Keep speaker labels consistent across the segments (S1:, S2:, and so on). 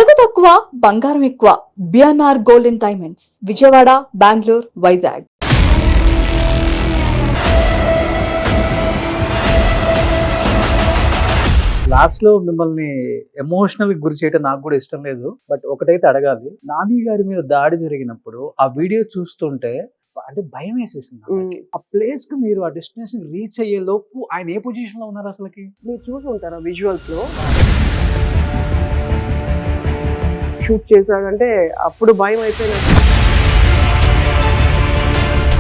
S1: నగదు తక్కువ బంగారం ఎక్కువ. BNR golden diamonds, Vijayawada, Bengaluru, Vizag.
S2: Last లో మిమ్మల్ని ఎమోషనల్ గురి చేయడం నాకు కూడా ఇష్టం లేదు. బట్ ఒకటైతే అడగాలి, నాని గారి మీద దాడి జరిగినప్పుడు ఆ వీడియో చూస్తుంటే అంటే భయం వేసేసింది నాకు. ఆ ప్లేస్ కి మీరు ఆ డెస్టినేషన్ రీచ్ అయ్యే లోపు ఆయన ఏ పొజిషన్ లో ఉన్నారు అసలుకి?
S3: మీరు చూసి ఉంటారా విజువల్స్ లో షూట్ చేశాడంటే అప్పుడు భయం అయిపోయినట్టు.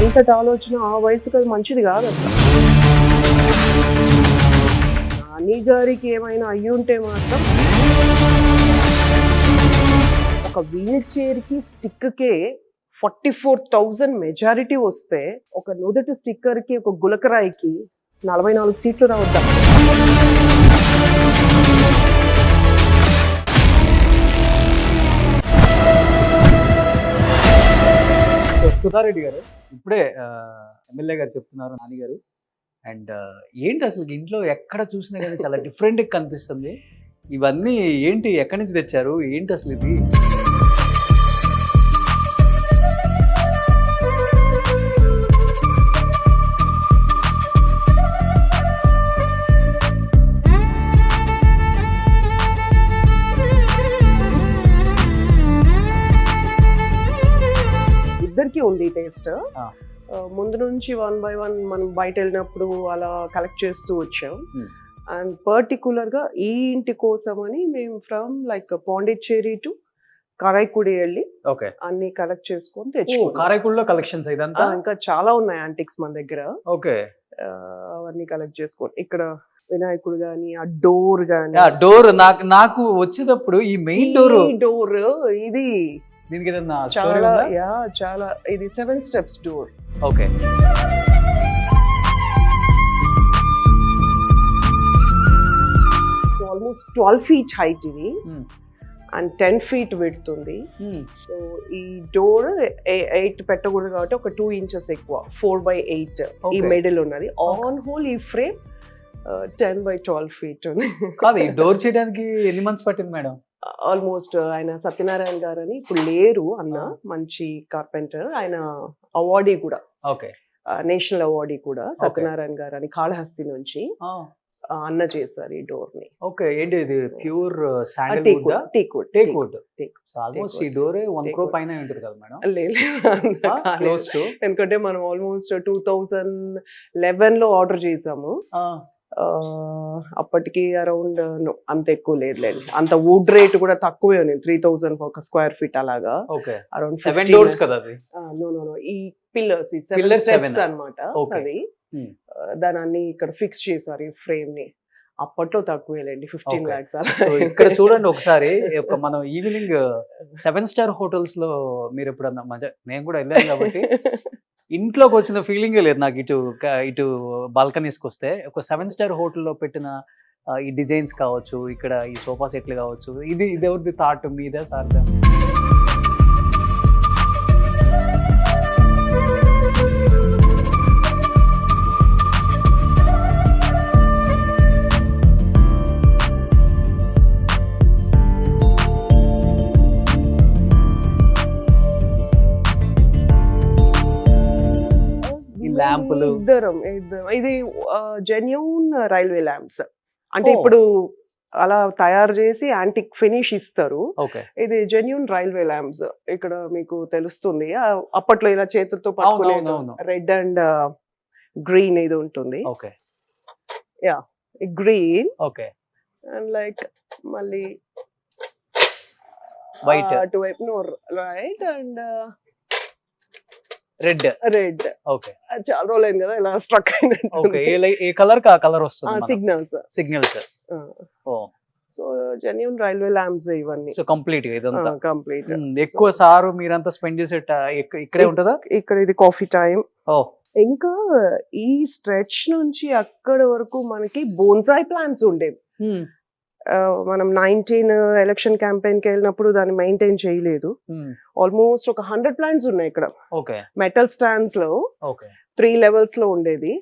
S3: ఇంతటి ఆలోచన ఆ వయసుకి అది మంచిది కాదు అసలు. నాని గారికి ఏమైనా అయ్యి ఉంటే మాత్రం ఒక వీల్ చైర్ కి స్టిక్ కే 44,000 మెజారిటీ వస్తే ఒక నుదుటి స్టిక్కర్ కి ఒక గులకరాయికి 44 సీట్లు రావద్దా?
S2: సుధారెడ్డి గారు ఇప్పుడే ఎమ్మెల్యే గారు చెప్తున్నారు నాని గారు. అండ్ ఏంటి అసలు ఇంట్లో ఎక్కడ చూసినా కానీ చాలా డిఫరెంట్ కనిపిస్తుంది. ఇవన్నీ ఏంటి, ఎక్కడి నుంచి తెచ్చారు, ఏంటి అసలు ఇది?
S3: ఇద్దరికి ఉంది టేస్ట్. ముందు నుంచి 1 by 1 మనం బయట వెళ్ళినప్పుడు అలా కలెక్ట్ చేస్తూ వచ్చాం. అండ్ పర్టికులర్ గా ఈ ఇంటి కోసం అని మేము from like Pondicherry to Karaikudi వెళ్ళి అన్ని కలెక్ట్ చేసుకొని తెచ్చుకున్నాం.
S2: కారైకుడిలో కలెక్షన్స్ ఇదంతా
S3: ఇంకా చాలా ఉన్నాయి యాంటిక్స్ మన దగ్గర.
S2: ఓకే,
S3: అవన్నీ కలెక్ట్ చేసుకోండి. ఇక్కడ వినాయకుడు గాని, ఆ డోర్ గాని.
S2: డోర్ నాకు వచ్చేటప్పుడు ఈ మెయిన్
S3: డోర్ ఇది
S2: దీనికి ఏదన్నా
S3: చాలా చాలా ఇది 7 steps door.
S2: Okay,
S3: almost 12 feet height ఇది అండ్ 10 feet width ఉంది. సో ఈ డోర్ 8 పెట్టకూడదు కాబట్టి ఒక 2 inches ఎక్కువ, 4 by 8 ఈ మిడిల్ ఉన్నది. ఆన్ హోల్ ఈ ఫ్రేమ్ 10 by 12 feet ఉంది.
S2: కాదు, ఈ డోర్ చేయడానికి ఎన్ని మంత్స్ పట్టింది మేడం?
S3: ఆల్మోస్ట్ ఆయన సత్యనారాయణ గారు అని ఇప్పుడు లేరు అన్న, మంచి కార్పెంటర్, ఆయన అవార్డీ కూడా, నేషనల్ అవార్డీ కూడా. సత్యనారాయణ గారు అని కాళహస్తి నుంచి అన్న చేశారు ఈ డోర్ ని.
S2: ఓకే, ఏంటి ఇది ప్యూర్ శాండల్వుడ్, టేక్వుడ్. ఆల్మోస్ట్ ఈ డోర్ 1 crore పైన ఉంటుంది కదా మేడం?
S3: లేదు, ఎందుకంటే మనం ఆల్మోస్ట్ 2011 లో ఆర్డర్ చేసాము. అప్పటికి అరౌండ్ అంత ఎక్కువ లేదులేండి, అంత వుడ్ రేట్ కూడా తక్కువే ఉంది. 3,000 ఒక స్క్వేర్ ఫీట్ అలాగా.
S2: అరౌండ్ 7 doors కదా అది?
S3: నో ఈ పిల్లర్స్, ఈ 7 steps అన్నమాట. అది దాని అన్ని ఇక్కడ ఫిక్స్ చేశారు ఈ ఫ్రేమ్ ని. అప్పట్లో తక్కువేలేండి, 15 lakhs.
S2: ఇక్కడ చూడండి ఒకసారి, మనం ఈవినింగ్ 7 star హోటల్స్ లో మీరు ఎప్పుడన్నా, నేను కూడా వెళ్ళాను కాబట్టి ఇంట్లోకి వచ్చిన ఫీలింగే లేదు నాకు. ఇటు బాల్కనీస్కి వస్తే ఒక 7 star హోటల్లో పెట్టిన ఈ డిజైన్స్ కావచ్చు, ఇక్కడ ఈ సోఫా సెట్లు కావచ్చు, ఇది ఎవరిది థాట్, మీదే సార్దా?
S3: ఇద్దరం ఇది జెన్యూన్ రైల్వే ల్యాంప్స్. అంటే ఇప్పుడు అలా తయారు చేసి యాంటిక్ ఫినిష్ ఇస్తారు. ఇది జెన్యూన్ రైల్వే ల్యాంప్స్. ఇక్కడ మీకు తెలుస్తుంది, అప్పట్లో ఇలా చేతులతో పట్టుకునే రెడ్ అండ్ గ్రీన్ ఇది ఉంటుంది. గ్రీన్ అండ్ లైక్ మళ్ళీ
S2: వైట్
S3: అటువైపు రైట్ అండ్
S2: రెడ్.
S3: ఓకే, చాలా రోజులైంది కదా ఇలా స్ట్రక్ అయినట్టు.
S2: ఓకే, ఏ కలర్ కా కలర్ వస్తుంది? Signals. So
S3: genuine railway lamps ఇవన్నీ.
S2: సో కంప్లీట్ గా ఇదంతా
S3: కంప్లీట్.
S2: ఎక్కువ సారు మీరంతా స్పెండ్ చేసే ఇక్కడే ఉంటుందా?
S3: ఇక్కడ ఇది కాఫీ టైం. ఇంకా ఈ స్ట్రెచ్ నుంచి అక్కడ వరకు మనకి బోన్సాయ్ ప్లాంట్స్ ఉండేవి. మనం 19 ఎలక్షన్ క్యాంపెయిన్ కి వెళ్ళినప్పుడు దాన్ని మెయింటైన్ చేయలేదు. ఆల్మోస్ట్ ఒక 100 ప్లాంట్స్ ఉన్నాయి ఇక్కడ. మెటల్ స్టాండ్స్ లో 3 levels లో ఉండేది.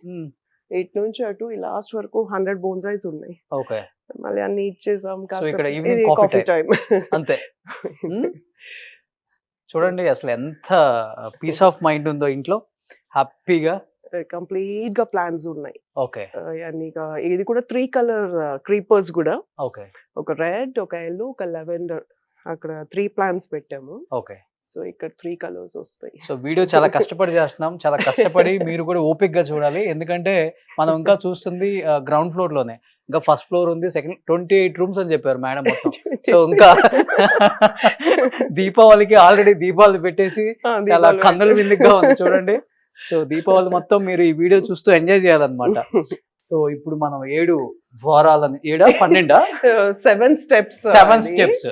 S3: ఇటు నుంచి అటు ఈ లాస్ట్ వరకు 100 బోన్సాయ్స్ ఉన్నాయి. మళ్ళీ అన్ని ఇచ్చేసాం.
S2: ఇక్కడ
S3: కాసేపు
S2: evening
S3: ఇది
S2: coffee
S3: కాఫీ టైం.
S2: అంతే. చూడండి అసలు ఎంత పీస్ ఆఫ్ మైండ్ ఉందో ఇంట్లో, హ్యాపీగా.
S3: కంప్లీట్ గా ప్లాన్స్ ఉన్నాయి.
S2: ఓకే
S3: అన్ని ఇది కూడా 3 కలర్ క్రీపర్స్ కూడా,
S2: ఓకే
S3: ఒక రెడ్, ఒక ఎల్లో, ఒక లెవెండర్, అక్కడ 3 ప్లాన్స్ పెట్టాము.
S2: ఓకే.
S3: సో ఇక్కడ 3 కలర్స్ వస్తాయి.
S2: సో వీడియో చాలా కష్టపడి చేస్తున్నాం, చాలా కష్టపడి మీరు కూడా ఓపిక్ గా చూడాలి, ఎందుకంటే మనం ఇంకా చూస్తుంది గ్రౌండ్ ఫ్లోర్ లోనే, ఇంకా ఫస్ట్ ఫ్లోర్ ఉంది, సెకండ్ 28 రూమ్స్ అని చెప్పారు మేడం మొత్తం. సో ఇంకా దీపావళికి ఆల్రెడీ దీపావళి పెట్టేసి చాలా కన్నుల విందుగా ఉంది చూడండి. సో దీపావళి మొత్తం మీరు ఈ వీడియో చూస్తూ ఎంజాయ్ చేయాలన్నమాట. సో ఇప్పుడు మనం 7 ద్వారాలని 7 12
S3: 7 స్టెప్స్.
S2: 7 స్టెప్స్.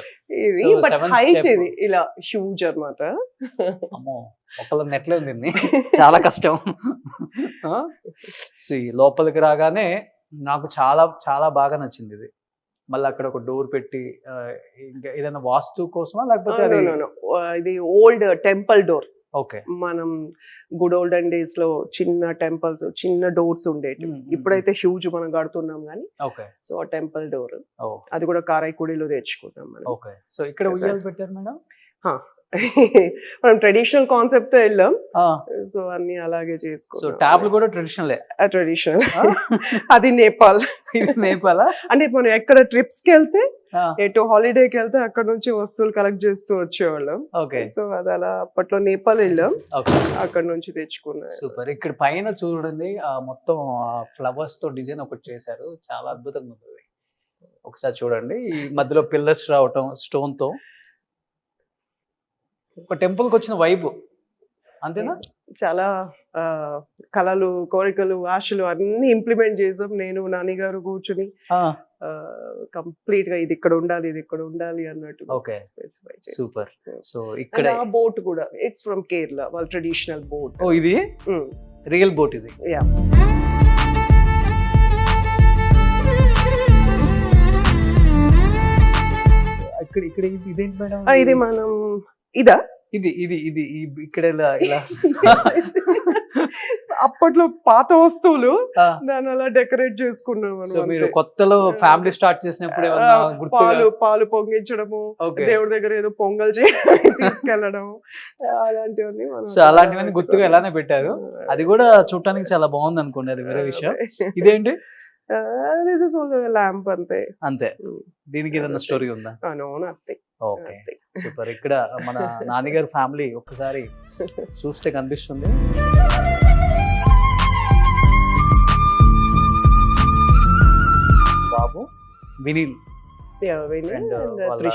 S3: ఇది
S2: So,
S3: but
S2: 7th
S3: height
S2: step.
S3: ఇది ఇలా హ్యూజ్ అన్నమాట.
S2: అమ్మో ఒకళ్ళ నెట్లో ఉంది, చాలా కష్టం. లోపలికి రాగానే నాకు చాలా చాలా బాగా నచ్చింది ఇది. మళ్ళీ అక్కడ ఒక డోర్ పెట్టి ఇంకా ఏదైనా వాస్తు కోసమా లేకపోతే అది?
S3: ఇది ఓల్డ్ టెంపుల్ డోర్.
S2: ఓకే.
S3: మనం గుడ్ ఓల్డెన్ డేస్ లో చిన్న టెంపుల్స్, చిన్న డోర్స్ ఉండేవి. ఇప్పుడైతే హ్యూజ్ మనం కడుతున్నాం కానీ.
S2: ఓకే.
S3: సో ఆ టెంపుల్ డోర్
S2: ఓ
S3: అది కూడా కారైకుడిలో తెచ్చుకున్నాం మనం.
S2: ఓకే. సో ఇక్కడ ఉయ్యాలు పెట్టారు మేడం.
S3: మనం ట్రెడిషనల్ కాన్సెప్ట్ వెళ్ళాం.
S2: ఆ,
S3: సో అన్ని అలాగే
S2: సో
S3: చేసుకున్నాం.
S2: ట్యాబ్లు కూడా ట్రెడిషనలే.
S3: ట్రెడిషనల్. అది నేపాల్.
S2: ఇది నేపాలా?
S3: అంటే మనం ఎక్కడ ట్రిప్స్ కి వెళ్తే,
S2: ఆ,
S3: ఎటు హాలిడేకి వెళ్తే అక్కడ నుంచి వస్తువులు కలెక్ట్ చేస్తూ వచ్చేవాళ్ళం.
S2: ఓకే.
S3: సో అది అలా అప్పట్లో నేపాల్ వెళ్ళాం,
S2: ఓకే.
S3: అక్కడ నుంచి తెచ్చుకున్నాం.
S2: సూపర్. ఇక్కడ పైన చూడండి మొత్తం ఫ్లవర్స్ తో డిజైన్ ఒకటి చేశారు, చాలా అద్భుతంగా ఉంది. ఒకసారి చూడండి, ఈ మధ్యలో పిల్లర్స్ రావటం స్టోన్ తో, ఒక టెంపుల్ కి వచ్చిన వైబ్ అంతేనా?
S3: చాలా కళలు, కోరికలు, ఆశలు అన్ని ఇంప్లిమెంట్ చేసాం. నేను నాని గారు కూర్చుని కంప్లీట్ గా ఇది ఇక్కడ ఉండాలి, ఇది ఇక్కడ ఉండాలి అన్నట్టు
S2: ఓకే.
S3: స్పెసిఫై చేసాం.
S2: సూపర్. సో ఇక్కడ
S3: ఆ బోట్ కూడా ఇట్స్ ఫ్రమ్ కేరళ, వాళ్ళ ట్రెడిషనల్ బోట్.
S2: ఓ ఇది రియల్ బోట్ ఇది.
S3: యా.
S2: ఇక్కడ ఇక్కడ ఇదేంటి మేడం?
S3: ఇది మనం ఇదా
S2: ఇది ఇది ఇది ఇక్కడ ఇలా ఇలా
S3: అప్పట్లో పాత వస్తువులు,
S2: ఆ,
S3: దాన్ని అలా డెకరేట్ చేసుకున్నాం
S2: సో
S3: మనం.
S2: మీరు కొత్తలో ఫ్యామిలీ స్టార్ట్ చేసినప్పుడు ఏమన్నా గుర్తుగా?
S3: పాలు పొంగించడము,
S2: ఓకే.
S3: దేవుడి దగ్గర ఏదో పొంగల్ చేయడం, తీసుకెళ్లడం, అలాంటివన్నీ మనం
S2: సో అలాంటివన్నీ గుర్తుగా ఎలానే పెట్టారు. అది కూడా చూడటానికి చాలా బాగుంది అనుకోండి, అది వేరే విషయం. ఇదేంటి?
S3: దిస్ ఇస్ ఆల్సో ల్యాంప్ అంతే.
S2: అంతే. దీనికి ఏదైనా స్టోరీ ఉందా?
S3: No nothing.
S2: ఓకే. సూపర్. ఇక్కడ మన నాన్నగారి ఫ్యామిలీ ఒక్కసారి చూస్తే కనిపిస్తుంది. బాబు, వినీల్ And, వాళ్ళ-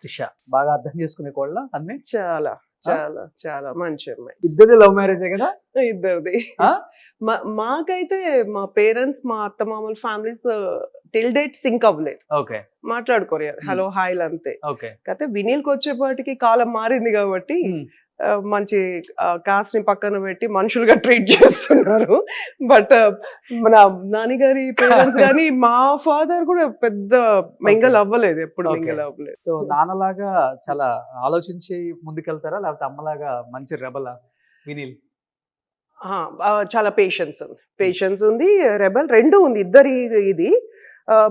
S2: త్రిష బాగా అర్థం చేసుకునే కోళ్ళ అన్ని.
S3: చాలా చాలా చాలా మంచి అమ్మాయి.
S2: ఇద్దరు లవ్ మ్యారేజే కదా?
S3: ఇద్దరిది.
S2: ఆ?
S3: మాకైతే మా పేరెంట్స్, మా అత్తమామల ఫ్యామిలీస్ టిల్ డేట్ సింక్ అవ్వలేదు,
S2: ఓకే.
S3: మాట్లాడుకోరు. హలో హాయ్ అంతే.
S2: ఓకే.
S3: కాకపోతే వినీల్కి వచ్చేపాటికి కాలం మారింది కాబట్టి మంచి కాస్ట్ ని పక్కన పెట్టి మనుషులుగా ట్రీట్ చేస్తున్నారు. బట్ మన నాన్నగారి పేరెంట్స్ కానీ మా ఫాదర్ కూడా పెద్ద మింగల్ అవ్వలేదు, ఎప్పుడు
S2: Okay.
S3: మింగల్ అవ్వలేదు.
S2: సో నాన్నలాగా చాలా ఆలోచించి ముందుకెళ్తారా లేకపోతే అమ్మలాగా మంచి రెబలా వినీల్?
S3: చాలా పేషెన్స్ ఉంది, రెబల్ రెండు ఉంది, ఇద్దరి ఇది.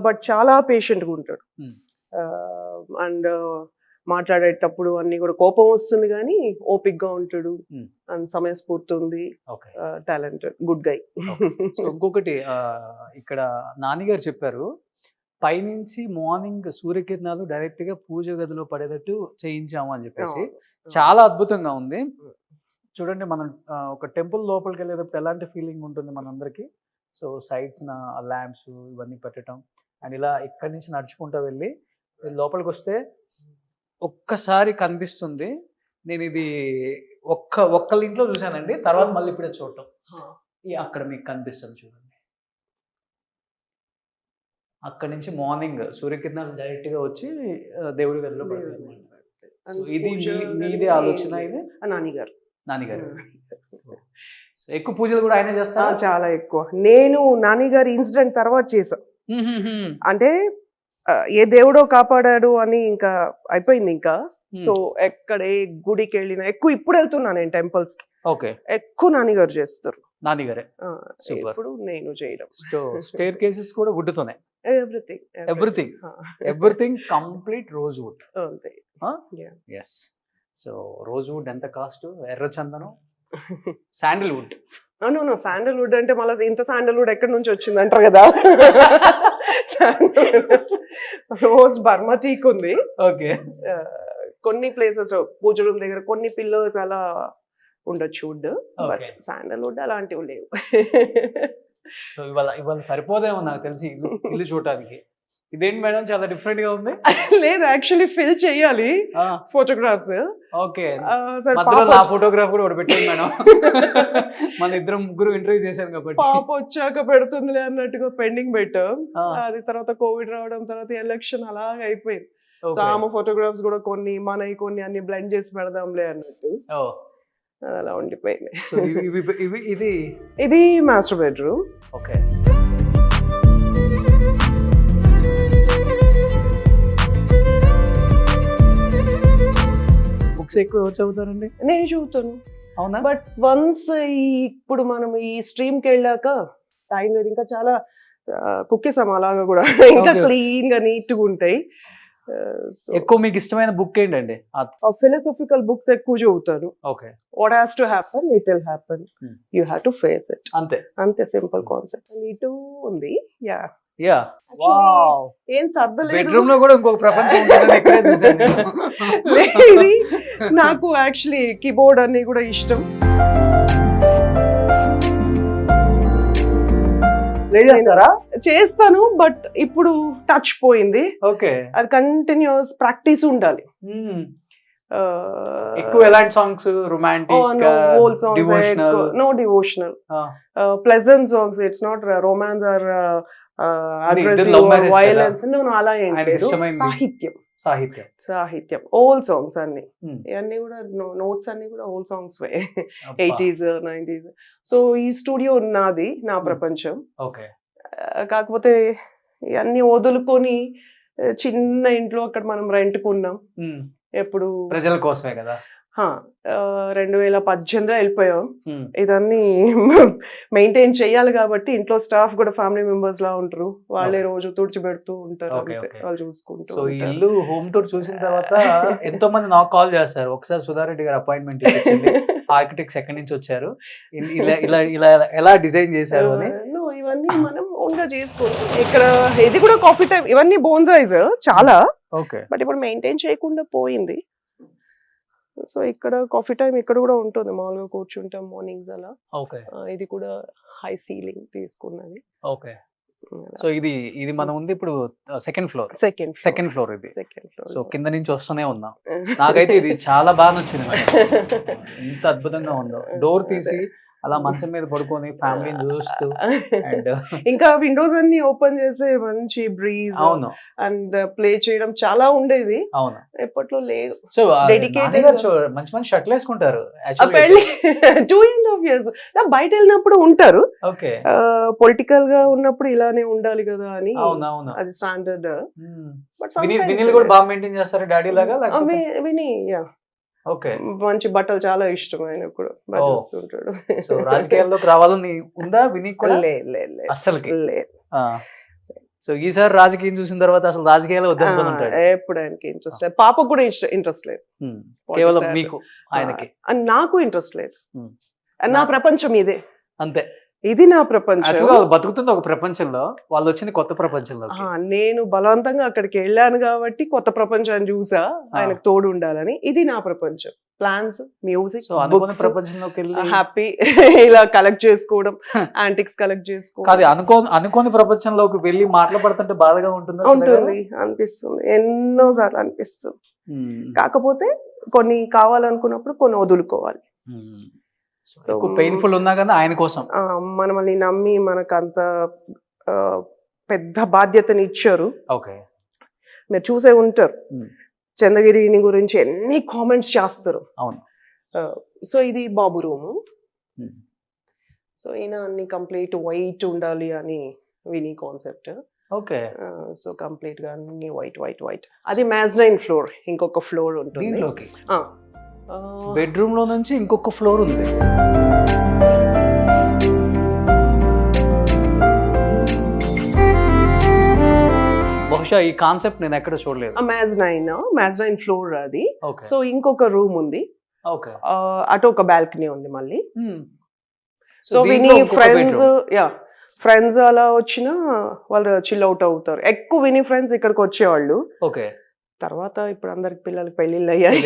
S3: బట్ చాలా పేషెంట్ గా ఉంటాడు.
S2: Hmm.
S3: అండ్ మాట్లాడేటప్పుడు అన్ని కూడా కోపం వస్తుంది కానీ ఓపిక్ గా ఉంటాడు.
S2: Hmm.
S3: అండ్ సమయస్ఫూర్తి ఉంది,
S2: okay.
S3: Talented, good guy.
S2: So ఇంకొకటి ఇక్కడ నాన్నగారు చెప్పారు, పైనుంచి మార్నింగ్ సూర్యకిరణాలు డైరెక్ట్ గా పూజ గదిలో పడేటట్టు చేయించాము అని చెప్పేసి. చాలా అద్భుతంగా ఉంది. చూడండి, మనం ఒక టెంపుల్ లోపలికి వెళ్ళేటప్పుడు ఎలాంటి ఫీలింగ్ ఉంటుంది మనందరికి. సో సైడ్స్ ల్యాంప్స్ ఇవన్నీ పెట్టడం, అండ్ ఇలా ఇక్కడి నుంచి నడుచుకుంటూ వెళ్ళి లోపలికి వస్తే ఒక్కసారి కనిపిస్తుంది. నేను ఇది ఒక్కళ్ళ ఇంట్లో చూశానండి, తర్వాత మళ్ళీ ఇప్పుడే చూడటం. అక్కడ మీకు కనిపిస్తుంది చూడండి, అక్కడ నుంచి మార్నింగ్ సూర్యకిరణాలు డైరెక్ట్ గా వచ్చి దేవుడి గదిలో పడతాయి. ఇది మీదే ఆలోచన? ఇది నాన్నగారు. ఎక్కువ పూజలు కూడా ఆయనే చేస్తారు.
S3: చాలా ఎక్కువ. నేను నాన్నగారి ఇన్సిడెంట్ తర్వాత చేసా. అంటే ఏ దేవుడో కాపాడాడు అని ఇంకా అయిపోయింది ఇంకా. సో ఎక్కడ ఏ గుడికి వెళ్ళినా ఎక్కువ ఇప్పుడు వెళ్తున్నా నేను టెంపుల్స్ కి,
S2: ఓకే.
S3: ఎక్కువ నాన్నగారు చేస్తారు.
S2: నాని గారే.
S3: ఆ,
S2: Super.
S3: ఎప్పుడు నేను చేయడం.
S2: సో స్టేర్ కేసెస్ కూడా వుడ్ తోనే.
S3: Everything
S2: everything complete rose would.
S3: అంతే.
S2: ఎస్. సో రోజ్ వుడ్ ఎంత కాస్ట్? ఎర్ర చందనం, శాండిల్వుడ్.
S3: నో శాండల్వుడ్ అంటే మళ్ళీ ఇంత శాండల్వుడ్ ఎక్కడి నుంచి వచ్చింది అంటారు కదా. రోజ్ బర్మా టీక్ ఉంది.
S2: ఓకే.
S3: కొన్ని ప్లేసెస్ పూజ రూమ్ దగ్గర కొన్ని పిల్లర్స్ అలా ఉండొచ్చు వుడ్, బట్
S2: Okay.
S3: శాండల్వుడ్ అలాంటివి లేవు.
S2: సో ఇవాళ సరిపోదేమో నాకు తెలిసి ఇల్లు చూడటానికి. ఇదేంటి మేడం చాలా డిఫరెంట్ గా ఉంది.
S3: లేదు, యాక్చువల్లీ ఫిల్ చేయాలి ఫోటోగ్రాఫ్స్.
S2: ఓకే. మధ్యలో నా ఫోటోగ్రాఫ్ కూడా ఒకటి పెట్టండి మేడం. మన ఇద్దరం ముగ్గురు ఇంటర్వ్యూ చేశాను కాబట్టి.
S3: పాప వచ్చాక పెడుతుందిలే అన్నట్టుగా పెండింగ్ పెట్టాం.
S2: ఆ.
S3: అది తర్వాత కోవిడ్ రావడం, తర్వాత ఎలక్షన్ అలాగ అయిపోయింది. So
S2: Okay.
S3: ఆమె ఫోటోగ్రాఫ్స్ కూడా కొన్ని అన్ని బ్లెండ్ చేసి పెడదాంలే అన్నట్టు
S2: Oh.
S3: అలా ఉండిపోయింది.
S2: సో ఇది
S3: ఇది మాస్టర్ బెడ్రూమ్.
S2: ఓకే. బుక్స్ ఎక్కువ చదువుతారండి?
S3: నేను చూస్తాను,
S2: అవునా?
S3: బట్ వన్స్ ఇప్పుడు మనం ఈ స్ట్రీమ్ కి వెళ్ళాక టైం లేదు. ఇంకా చాలా కుక్కేసాం అలాగా కూడా. ఇంకా
S2: Okay.
S3: క్లీన్ గా నీట్ గా ఉంటాయి.
S2: ఎక్కువ మీకు ఇష్టమైన బుక్ ఏంటండి?
S3: ఫిలాసఫికల్ బుక్స్ ఎక్కువ చదువుతాను.
S2: Okay.
S3: What has to happen it will happen,
S2: Hmm.
S3: You have to face it.
S2: అంతే.
S3: అంతే, సింపుల్ కాన్సెప్ట్. నీట్ ఉంది. Yeah,
S2: yeah. వావ్.
S3: ఏం సర్దలేదు.
S2: బెడ్రూమ్ లో కూడా ఇంకొక ప్రపంచం ఉంటుందని ఇక్కడే చూశాను నేను.
S3: లేదు, నాకు యాక్చువల్లీ కీబోర్డ్ అన్ని కూడా ఇష్టం.
S2: ప్లే చేస్తారా?
S3: చేస్తాను, బట్ ఇప్పుడు టచ్ పోయింది.
S2: ఓకే.
S3: అది కంటిన్యూస్ ప్రాక్టీస్ ఉండాలి.
S2: ఎక్కువ ఎలాంటి songs? Romantic, devotional?
S3: No devotional, pleasant songs. It's not romance or
S2: love marriage
S3: violence. అలా ఏం
S2: ఆయనకి
S3: లేదు.
S2: ఇష్టమైంది.
S3: సాహిత్యం ఓల్డ్ సాంగ్స్ అన్ని.
S2: Hmm.
S3: ఇవన్నీ కూడా నోట్స్ అన్ని కూడా ఓల్డ్ సాంగ్స్ వే.
S2: అబ్బా.
S3: 80s 90s. సో ఈ స్టూడియో నాది, నా ప్రపంచం.
S2: ఓకే.
S3: కాకపోతే ఇవన్నీ వదులుకొని చిన్న ఇంట్లో అక్కడ మనం రెంట్కున్నాం.
S2: Hmm.
S3: ఎప్పుడు
S2: ప్రజల కోసమే కదా.
S3: 2018 వెళ్ళిపోయాం.
S2: Hmm.
S3: ఇదన్నీ మెయింటైన్ చేయాలి కాబట్టి ఇంట్లో స్టాఫ్ కూడా ఫ్యామిలీ మెంబర్స్ లా ఉంటారు. వాళ్ళే రోజు తుడిచిపెడుతూ ఉంటారు.
S2: Okay,
S3: అంతే,
S2: okay.
S3: వాళ్ళు చూసుకుంటూ
S2: సో ఈ
S3: ఉంటారు.
S2: ఇల్లు హోమ్ టూర్ చూసిన తర్వాత ఎంతో మంది నాకు కాల్ చేస్తారు. ఒకసారి సుధారెడ్డి గారు అపాయింట్మెంట్ ఇచ్చింది. ఆర్కిటెక్ట్స్ ఎక్కడి నుంచి వచ్చారు, ఇలా ఇలా ఇలా ఎలా డిజైన్ చేశారు అని.
S3: No, ఇవన్నీ మనం ఓన్ గా చేసుకోవాలి. ఇక్కడ ఇది కూడా కాఫీ టైం, ఇవన్నీ బోన్సైజ్ చాలా,
S2: ఓకే.
S3: బట్ ఇప్పుడు మెయింటైన్ చేయకుండా పోయింది. సో ఇక్కడ కాఫీ టైం ఇక్కడ కూడా ఉంటుంది. మామూలుగా కూర్చుంటాం మార్నింగ్స్ అలా.
S2: ఓకే.
S3: ఇది కూడా హై సీలింగ్ తీసుకున్నది.
S2: ఓకే. సో ఇది మనం ఉంది ఇప్పుడు సెకండ్ ఫ్లోర్. సెకండ్ ఫ్లోర్ ఇది. సో కింద నుంచి వస్తూనే ఉన్నాం. నాకైతే ఇది చాలా బాగా నచ్చింది మేడం. ఎంత అద్భుతంగా ఉందో. డోర్ తీసి అలా మంచం మీద పడుకొని ఫ్యామిలీని చూస్తూ అండ్
S3: ఇంకా విండోస్ అన్ని ఓపెన్ చేసి మంచి బ్రీజ్
S2: అవును
S3: అండ్ ప్లే చేయడం చాలా ఉండేది.
S2: అవును.
S3: ఎప్పట్లో లేదు.
S2: సో
S3: Dedicated
S2: మంచి మంచి షర్ట్లు వేసుకుంటారు.
S3: పెళ్లి 2.5 years బయట వెళ్ళినప్పుడు ఉంటారు.
S2: ఓకే.
S3: పొలిటికల్ గా ఉన్నప్పుడు ఇలానే ఉండాలి కదా అని.
S2: అవునవును.
S3: అది స్టాండర్డ్.
S2: వినీల్ కూడా బాగా మెయింటైన్ చేస్తారు డాడీ లాగా.
S3: విని
S2: ఓకే.
S3: మంచి బట్టలు చాలా ఇష్టం ఆయన కూడా, బాగా చూస్తుంటాడు.
S2: సో రాజకీయాల్లోకి రావాలని ఉందా వినీ కూడా?
S3: లేదు
S2: అస్సలకి
S3: లేదు.
S2: సో ఈసారి రాజకీయం చూసిన తర్వాత అసలు రాజకీయాలు వద్దనుకుంటాడు.
S3: ఎప్పుడు ఆయనకి ఇంట్రెస్ట్ లేదు. పాపకు కూడా ఇంట్రెస్ట్ లేదు.
S2: కేవలం మీకు, ఆయనకి.
S3: నాకు ఇంట్రెస్ట్ లేదు. నా ప్రపంచం ఇదే.
S2: అంతే.
S3: ఇది నా ప్రపంచం.
S2: బతుకుతుంది ఒక ప్రపంచంలో, వాళ్ళు వచ్చింది కొత్త ప్రపంచంలో.
S3: నేను బలవంతంగా అక్కడికి వెళ్ళాను కాబట్టి కొత్త ప్రపంచాన్ని చూసా, ఆయనకు తోడు ఉండాలని. ఇది నా ప్రపంచం. ప్లాన్స్, మ్యూజిక్,
S2: ప్రపంచంలోకి వెళ్ళి
S3: హ్యాపీ ఇలా కలెక్ట్ చేసుకోవడం, యాంటిక్స్ కలెక్ట్ చేసుకోవడం.
S2: కాదు, అనుకోని ప్రపంచంలోకి వెళ్ళి మాట్లాడుతుంటే బాధగా ఉంటుంది.
S3: అనిపిస్తుంది, ఎన్నోసార్లు అనిపిస్తుంది. కాకపోతే కొన్ని కావాలనుకున్నప్పుడు కొన్ని వదులుకోవాలి.
S2: పెయిన్ఫుల్ ఉన్నా కానీ ఆయన కోసం.
S3: మనల్ని నమ్మి మనకు అంత పెద్ద బాధ్యతని ఇచ్చారు.
S2: ఓకే.
S3: మీరు చూసే ఉంటారు, చంద్రగిరిని గురించి ఎన్ని కామెంట్స్ చేస్తారు.
S2: అవును.
S3: సో ఇది బాబు రూము. సో ఈయన అన్ని కంప్లీట్ వైట్ ఉండాలి అని విని కాన్సెప్ట్.
S2: ఓకే.
S3: సో కంప్లీట్ గా అన్ని వైట్. అది మ్యాజ్నైన్ ఫ్లోర్, ఇంకొక ఫ్లోర్ ఉంటుంది
S2: దీంట్లోకి. బెడ్రూమ్ లో నుంచి ఇంకొక ఫ్లోర్ ఉంది. బహుశా ఈ కాన్సెప్ట్ నేను ఎక్కడ చూడలేదు.
S3: మ్యాజ్9 ఫ్లోర్ అది.
S2: ఓకే
S3: సో ఇంకొక రూమ్ ఉంది,
S2: ఓకే.
S3: అటు ఒక బాల్కనీ ఉంది మళ్ళీ. సో
S2: దీంట్లో
S3: విని
S2: ఇంకొక
S3: ఫ్రెండ్స్
S2: bedroom.
S3: ఫ్రెండ్స్ అలా వచ్చినా వాళ్ళు చిల్ అవుట్ అవుతారు. ఎక్కువ విని ఫ్రెండ్స్ ఇక్కడికి వచ్చేవాళ్ళు.
S2: ఓకే.
S3: తర్వాత ఇప్పుడు అందరికి పిల్లలకి పెళ్ళిళ్ళు అయ్యాయి.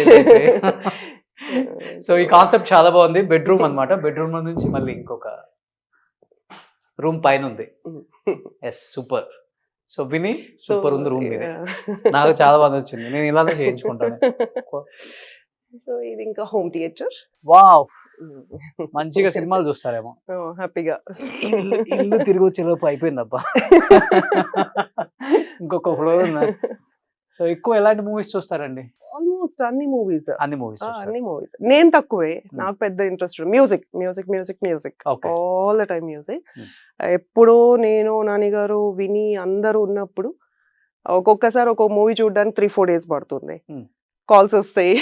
S2: సో ఈ కాన్సెప్ట్ చాలా బాగుంది. బెడ్రూమ్ అన్నమాట. బెడ్రూమ్ నుంచి మళ్ళీ ఇంకొక రూమ్ పైన ఉంది. Yes, super. సో విని సూపర్ ఉంది రూమ్ ఇది. నాకు చాలా బాగా నచ్చింది. నేను ఇలానే చేయించుకుంటాను.
S3: సో ఇది ఇంకా హోమ్ థియేటర్.
S2: వావ్, మంచిగా సినిమాలు చూస్తారేమో.
S3: హ్యాపీగా
S2: ఇల్లు తిరిగి వచ్చేలోపు అయిపోయిందబ్బా. ఇంకొక ఫ్లోర్ ఉన్నా. సో ఎక్కువ ఎలాంటి మూవీస్ చూస్తారండి?
S3: ఆల్మోస్ట్ అన్ని మూవీస్.
S2: అన్ని మూవీస్
S3: నేను తక్కువే, నాకు పెద్ద interest music
S2: okay.
S3: All the time music. ఎప్పుడో నేను నాన్నగారు విని అందరూ ఉన్నప్పుడు ఒక్కొక్కసారి ఒక మూవీ చూడడానికి 3-4 days పడుతుంది. కాల్స్ వస్తాయి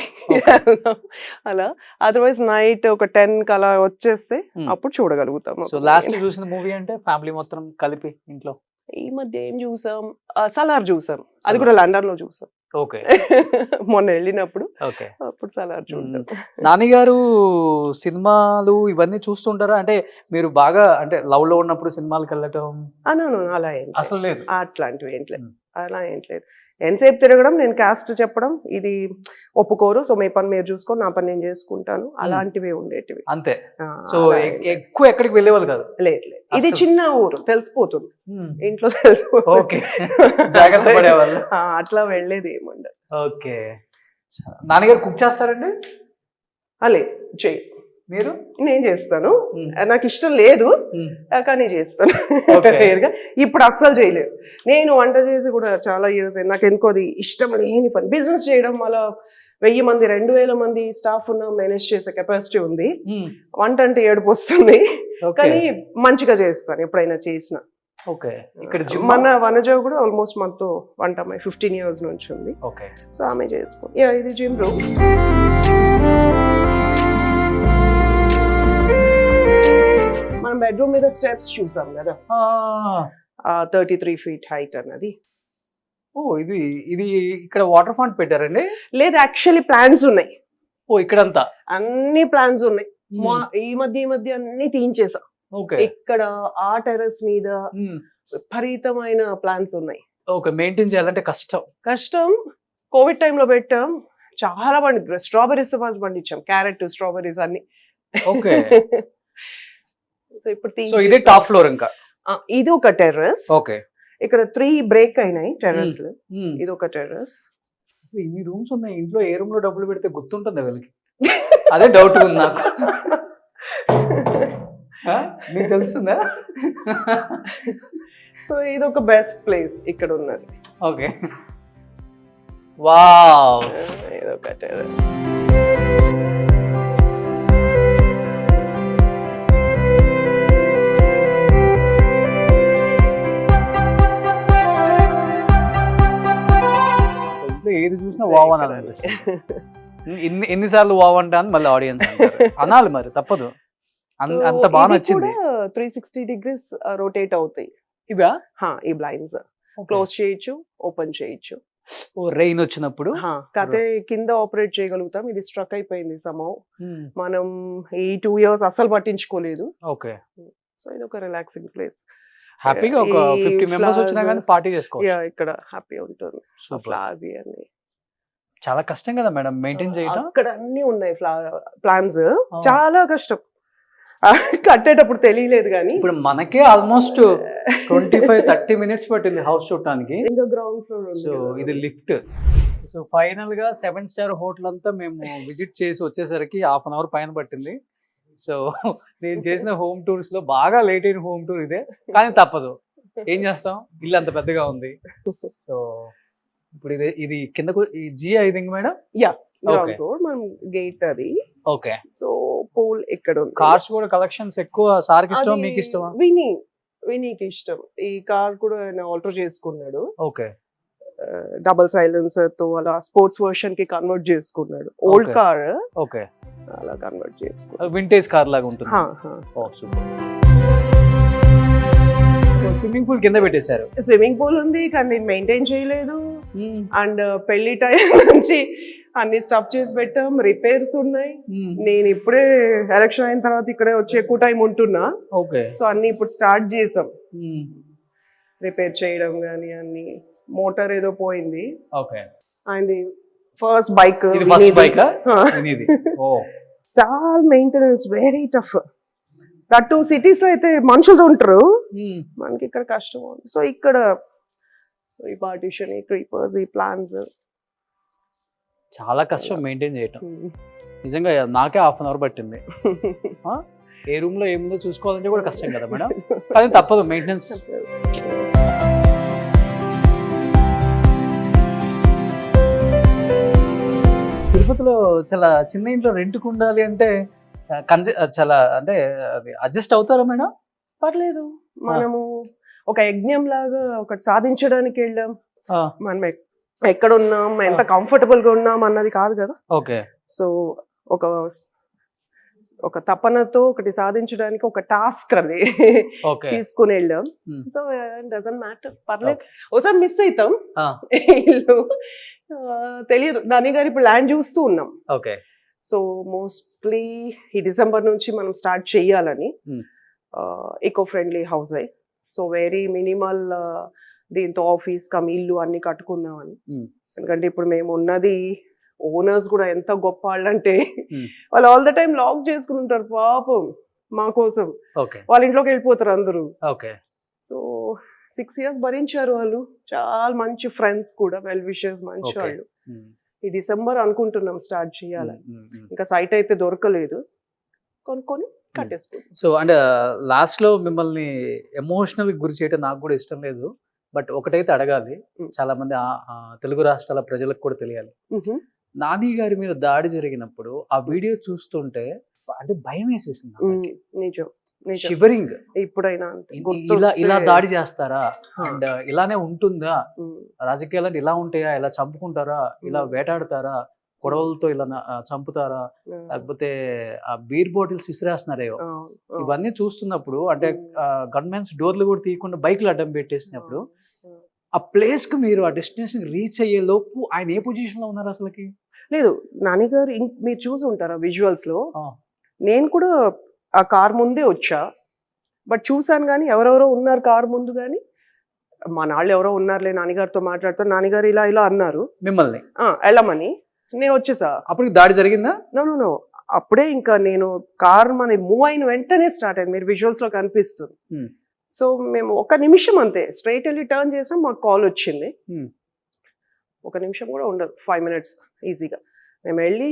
S3: అలా. అదర్వైజ్ నైట్ ఒక 10 అలా వచ్చేస్తే అప్పుడు చూడగలుగుతాం.
S2: సో లాస్ట్ చూసిన మూవీ అంటే ఫ్యామిలీ మొత్తం కలిపి ఇంట్లో
S3: ఈ మధ్య ఏం చూసాం, సలార్ చూసాం. అది కూడా లండన్ లో చూసాం.
S2: ఓకే.
S3: మొన్న వెళ్ళినప్పుడు
S2: ఓకే.
S3: అప్పుడు సలార్ చూసాం.
S2: నాన్నగారు సినిమాలు ఇవన్నీ చూస్తుంటారా? అంటే మీరు బాగా అంటే లవ్ లో ఉన్నప్పుడు సినిమాలకు వెళ్ళటం
S3: అలా ఏం
S2: అసలు లేదు.
S3: అట్లాంటివి ఏం లేదు, అలా ఏం లేదు. ఎంతసేపు తిరగడం, నేను క్యాస్ట్ చెప్పడం, ఇది ఒప్పుకోరు, సో మీ పని మీరు చూసుకో, నా పని నేను చేసుకుంటాను, అలాంటివి ఉండేటివి
S2: అంతే. సో ఎక్కువ ఎక్కడికి వెళ్ళేవాళ్ళు కాదు.
S3: లేదు, ఇది చిన్న ఊరు, తెలిసిపోతుంది ఇంట్లో, తెలిసిపోతుంది.
S2: ఓకే. జాగ్రత్త పడేవాళ్ళు.
S3: అట్లా వెళ్ళేది ఏముండదు.
S2: ఓకే. నాన్నగారు కుక్ చేస్తారండి?
S3: లేదు, చెయ్యి.
S2: మీరు?
S3: నేను చేస్తాను, నాకు ఇష్టం లేదు కానీ చేస్తాను. ఇప్పుడు అస్సలు చేయలేదు. నేను వంట చేసి కూడా చాలా ఇయర్స్ అయింది. నాకు ఎందుకో అది ఇష్టం లేని పని. బిజినెస్ చేయడం వల్ల 1000 మంది 2000 మంది స్టాఫ్ ఉన్న మేనేజ్ చేసే కెపాసిటీ ఉంది. వంట అంటే ఏడుపు వస్తుంది, కానీ మంచిగా చేస్తాను ఎప్పుడైనా చేసిన.
S2: ఓకే. ఇక్కడ
S3: మన వనజ కూడా ఆల్మోస్ట్ మనతో వంట అమ్మాయి 15 years నుంచి ఉంది.
S2: ఓకే.
S3: సో ఆమె చేసుకో. ఇది జిమ్ రూమ్. మనం బెడ్రూమ్ మీద స్టెప్స్ చూసాం కదా, 33 feet హైట్ అన్నది.
S2: ఓ, ఇది ఇది ఇక్కడ వాటర్ ఫౌంట్ పెట్టారండి?
S3: లేదు, యాక్చువల్లీ ప్లాన్స్ ఉన్నాయి.
S2: ఓ, ఇక్కడంతా
S3: అన్ని ప్లాన్స్ ఉన్నాయి. ఈ మధ్య అన్ని తీయించేసా.
S2: ఓకే.
S3: ఇక్కడ ఆ టెర్రస్ మీద విపరీతమైన ప్లాన్స్ ఉన్నాయి.
S2: ఓకే. మెయింటైన్ చేయాలంటే కష్టం.
S3: కోవిడ్ టైంలో పెట్టాం, చాలా పండి స్ట్రాబెరీస్ పండించాం, క్యారెట్, స్ట్రాబెరీస్ అన్ని.
S2: ఓకే.
S3: సో ఇప్పుడు
S2: ఇదే టాప్ ఫ్లోర్. ఇంకా
S3: ఇది ఒక టెర్రస్.
S2: ఓకే.
S3: ఇక్కడ 3 బ్రేక్ అయినాయి టెర్రస్. ఇది ఒక టెర్రస్.
S2: ఇన్ని రూమ్స్ ఉన్నాయి, ఇంట్లో ఏ రూమ్ లో డబ్బులు పెడితే గుర్తుంటుంది వీళ్ళకి? అదే డౌట్ ఉంది నాకు. మీకు తెలుస్తుందా?
S3: సో ఇది ఒక బెస్ట్ ప్లేస్ ఇక్కడ ఉన్నది.
S2: ఓకే. వావ్,
S3: ఇది ఒక టెర్రస్.
S2: ఏది చూసినా వావ్ అని అనిపిస్తుంది. ఎన్నిసార్లు వావ్ అంటే అని మళ్ళీ ఆడియన్స్ అనాలి, మరి తప్పదు. అంత బాగా నచ్చింది.
S3: 360 degrees రొటేట్ అవుతాయి
S2: ఇవా?
S3: ఈ బ్లైండ్స్ క్లోజ్ చేయొచ్చు, ఓపెన్ చేయొచ్చు.
S2: రెయిన్ వచ్చినప్పుడు
S3: కతే కింద ఆపరేట్ చేయగలుగుతాం. ఇది స్ట్రక్ అయిపోయింది సమ్హౌ. మనం ఈ 2 years అస్సలు పట్టించుకోలేదు.
S2: ఓకే.
S3: సో ఇది ఒక రిలాక్సింగ్ ప్లేస్.
S2: హ్యాపీగా ఒక 50 members వచ్చినా కానీ పార్టీ చేసుకోవచ్చు.
S3: ఇక్కడ హ్యాపీ ఉంటుంది. ఫ్లవర్స్ ఇవన్నీ
S2: చాలా కష్టం కదా మేడం మెయింటైన్ చేయడం.
S3: అక్కడ అన్ని ఉన్నాయి ప్లాన్స్, చాలా కష్టం. కట్టేటప్పుడు తెలియలేదు కానీ
S2: ఇప్పుడు మనకే ఆల్మోస్ట్ 25-30 minutes పట్టింది హౌస్ చూడటానికి.
S3: ఇంకా గ్రౌండ్ ఫ్లోర్.
S2: సో ఇది లిఫ్ట్. సో ఫైనల్ గా 7-star హోటల్ అంతా మేము విజిట్ చేసి వచ్చేసరికి 1/2 hour పైన పట్టింది. సో నేను చేసిన హోమ్ టూర్స్ లో బాగా లేట్ అయిన హోమ్ టూర్ ఇదే, కానీ తప్పదు, ఏం చేస్తాం, ఇల్లు అంత పెద్దగా ఉంది. సో ఇప్పుడు ఇది కిందకు G I think madam.
S3: Ground floor మనం గేట్ అది.
S2: ఓకే.
S3: సో పూల్ ఇక్కడ ఉంది.
S2: కార్స్ కూడా కలెక్షన్స్ ఎక్కువ. సార్కి ఇష్టం, మీకు ఇష్టమా?
S3: వినీకి ఇష్టం. ఈ కార్ కూడా ఆల్టర్ చేసుకున్నాడు.
S2: ఓకే.
S3: డబుల్ సైలెన్సర్ తో అలా స్పోర్ట్స్ వర్షన్ కి కన్వర్ట్ చేసుకున్నాడు. Old car.
S2: ఓకే.
S3: అలా కన్వర్ట్ చేసుకున్నాడు.
S2: వింటేజ్ కార్ లాగా ఉంటుంది.
S3: ఓ సూపర్.
S2: స్విమ్మింగ్ పూల్ కింద పెట్టేశారు.
S3: స్విమ్మింగ్ పూల్ ఉంది కానీ నేను మెయింటైన్ చేయలేదు. అండ్ పెళ్లి టైం నుంచి అన్ని స్టఫ్ చేసి పెట్టాం, రిపేర్స్ ఉన్నాయి. నేను ఇప్పుడే ఎలక్షన్ అయిన తర్వాత ఇక్కడే వచ్చి ఎక్కువ టైం ఉంటున్నా.
S2: ఓకే.
S3: సో అన్ని ఇప్పుడు స్టార్ట్ చేసాం రిపేర్ చేయడం కానీ అన్ని. మోటార్ ఏదో పోయింది.
S2: ఓకే.
S3: అండ్ ఫస్ట్ బైక్
S2: ఇది ఫస్ట్ బైక్ ఇది. ఓ
S3: చాలా maintenance very tough. That to cities లో అయితే మనుషులతో ఉంటారు, మనకి ఇక్కడ కష్టం. సో ఇక్కడ ఈ పార్టిషన్, ఈ క్రీపర్స్, ఈ ప్లాన్స్
S2: చాలా కష్టం మెయింటైన్ చేయటం. నిజంగా నాకే హాఫ్ అన్ అవర్ పట్టింది. ఏ రూమ్ లో ఏముందో చూసుకోవాలంటే కూడా కష్టం కదా మేడం, కానీ తప్పదు మెయింటెనెన్స్. తిరుపతిలో చాలా చిన్న ఇంట్లో రెంట్కు ఉండాలి అంటే చాలా అంటే అడ్జస్ట్ అవుతారా మేడం?
S3: పర్లేదు, మనము ఒక యజ్ఞం లాగా ఒకటి సాధించడానికి వెళ్ళాం. మనం ఎక్కడ ఉన్నాం, ఎంత కంఫర్టబుల్ గా ఉన్నాం అన్నది కాదు కదా.
S2: ఓకే.
S3: సో ఒక తపనతో ఒకటి సాధించడానికి ఒక టాస్క్ అది తీసుకుని వెళ్ళాం. సో డజంట్ మ్యాటర్, పర్లేదు. ఒకసారి మిస్ అవుతాం, ఇల్లు తెలియదు. నాని గారు ఇప్పుడు ల్యాండ్ చూస్తూ ఉన్నాం.
S2: ఓకే.
S3: సో మోస్ట్లీ ఈ డిసెంబర్ నుంచి మనం స్టార్ట్ చెయ్యాలని. ఈకో ఫ్రెండ్లీ హౌస్ అయి, సో వెరీ మినిమల్, దీంతో ఆఫీస్ కమ్ ఇల్లు అన్ని కట్టుకుందామని. ఎందుకంటే ఇప్పుడు మేము ఉన్నది, ఓనర్స్ కూడా ఎంత గొప్ప వాళ్ళు అంటే వాళ్ళు ఆల్ ద టైమ్ లాక్ చేసుకుని ఉంటారు పాపం మా కోసం. వాళ్ళ ఇంట్లోకి వెళ్ళిపోతారు అందరూ. సో 6 years భరించారు వాళ్ళు. చాలా మంచి ఫ్రెండ్స్ కూడా, వెల్ విషర్స్, మంచి వాళ్ళు. ఈ డిసెంబర్ అనుకుంటున్నాం స్టార్ట్ చేయాలని. ఇంకా సైట్ అయితే దొరకలేదు, కొనుక్కొని కట్టేసుకుంటాం.
S2: సో అంటే లాస్ట్ లో మిమ్మల్ని ఎమోషనల్ గురి చేయడం నాకు కూడా ఇష్టం లేదు, బట్ ఒకటైతే అడగాలి, చాలా మంది తెలుగు రాష్ట్రాల ప్రజలకు కూడా తెలియాలి. నాని గారి మీద దాడి జరిగినప్పుడు ఆ వీడియో చూస్తుంటే అంటే భయం వేసేసింది,
S3: నిజం,
S2: షివరింగ్.
S3: ఇప్పుడైనా
S2: ఇలా దాడి చేస్తారా, అండ్ ఇలానే ఉంటుందా, రాజకీయాలు ఇలా ఉంటాయా, ఇలా చంపుకుంటారా, ఇలా వేటాడతారా, గొడవలతో ఇలా చంపుతారా, లేకపోతే ఆ బీర్ బాటిల్స్ ఇసిరేస్తున్నారేవో, ఇవన్నీ చూస్తున్నప్పుడు అంటే గన్మెన్స్ డోర్లు కూడా తీయకుండా బైక్లు అడ్డం పెట్టేసినప్పుడు ఆ ప్లేస్ కు మీరు ఆ డెస్టినేషన్ రీచ్ అయ్యే లోపు ఆయన ఏ పొజిషన్ లో ఉన్నారు అసలుకి?
S3: లేదు, నాని గారు మీరు చూసి ఉంటారా విజువల్స్ లో, నేను కూడా ఆ కార్ ముందే వచ్చా, బట్ చూసాను కానీ ఎవరెవరో ఉన్నారు కార్ ముందు, కానీ మా నాళ్ళు ఎవరో ఉన్నారులే నాన్నగారితో మాట్లాడుతారు, నాన్నగారు ఇలా ఇలా అన్నారు
S2: మిమ్మల్ని
S3: వెళ్ళమని, నేను వచ్చేసా.
S2: అప్పుడు దాడి జరిగిందా?
S3: నో, అప్పుడే ఇంకా నేను కార్ మన మూవ్ అయిన వెంటనే స్టార్ట్ అయింది, మీరు విజువల్స్ లో కనిపిస్తుంది. సో మేము 1 నిమిషం అంతే స్ట్రైట్ వెళ్ళి టర్న్ చేసినా మాకు కాల్ వచ్చింది. 1 నిమిషం కూడా ఉండదు, 5 minutes ఈజీగా. మేము వెళ్ళి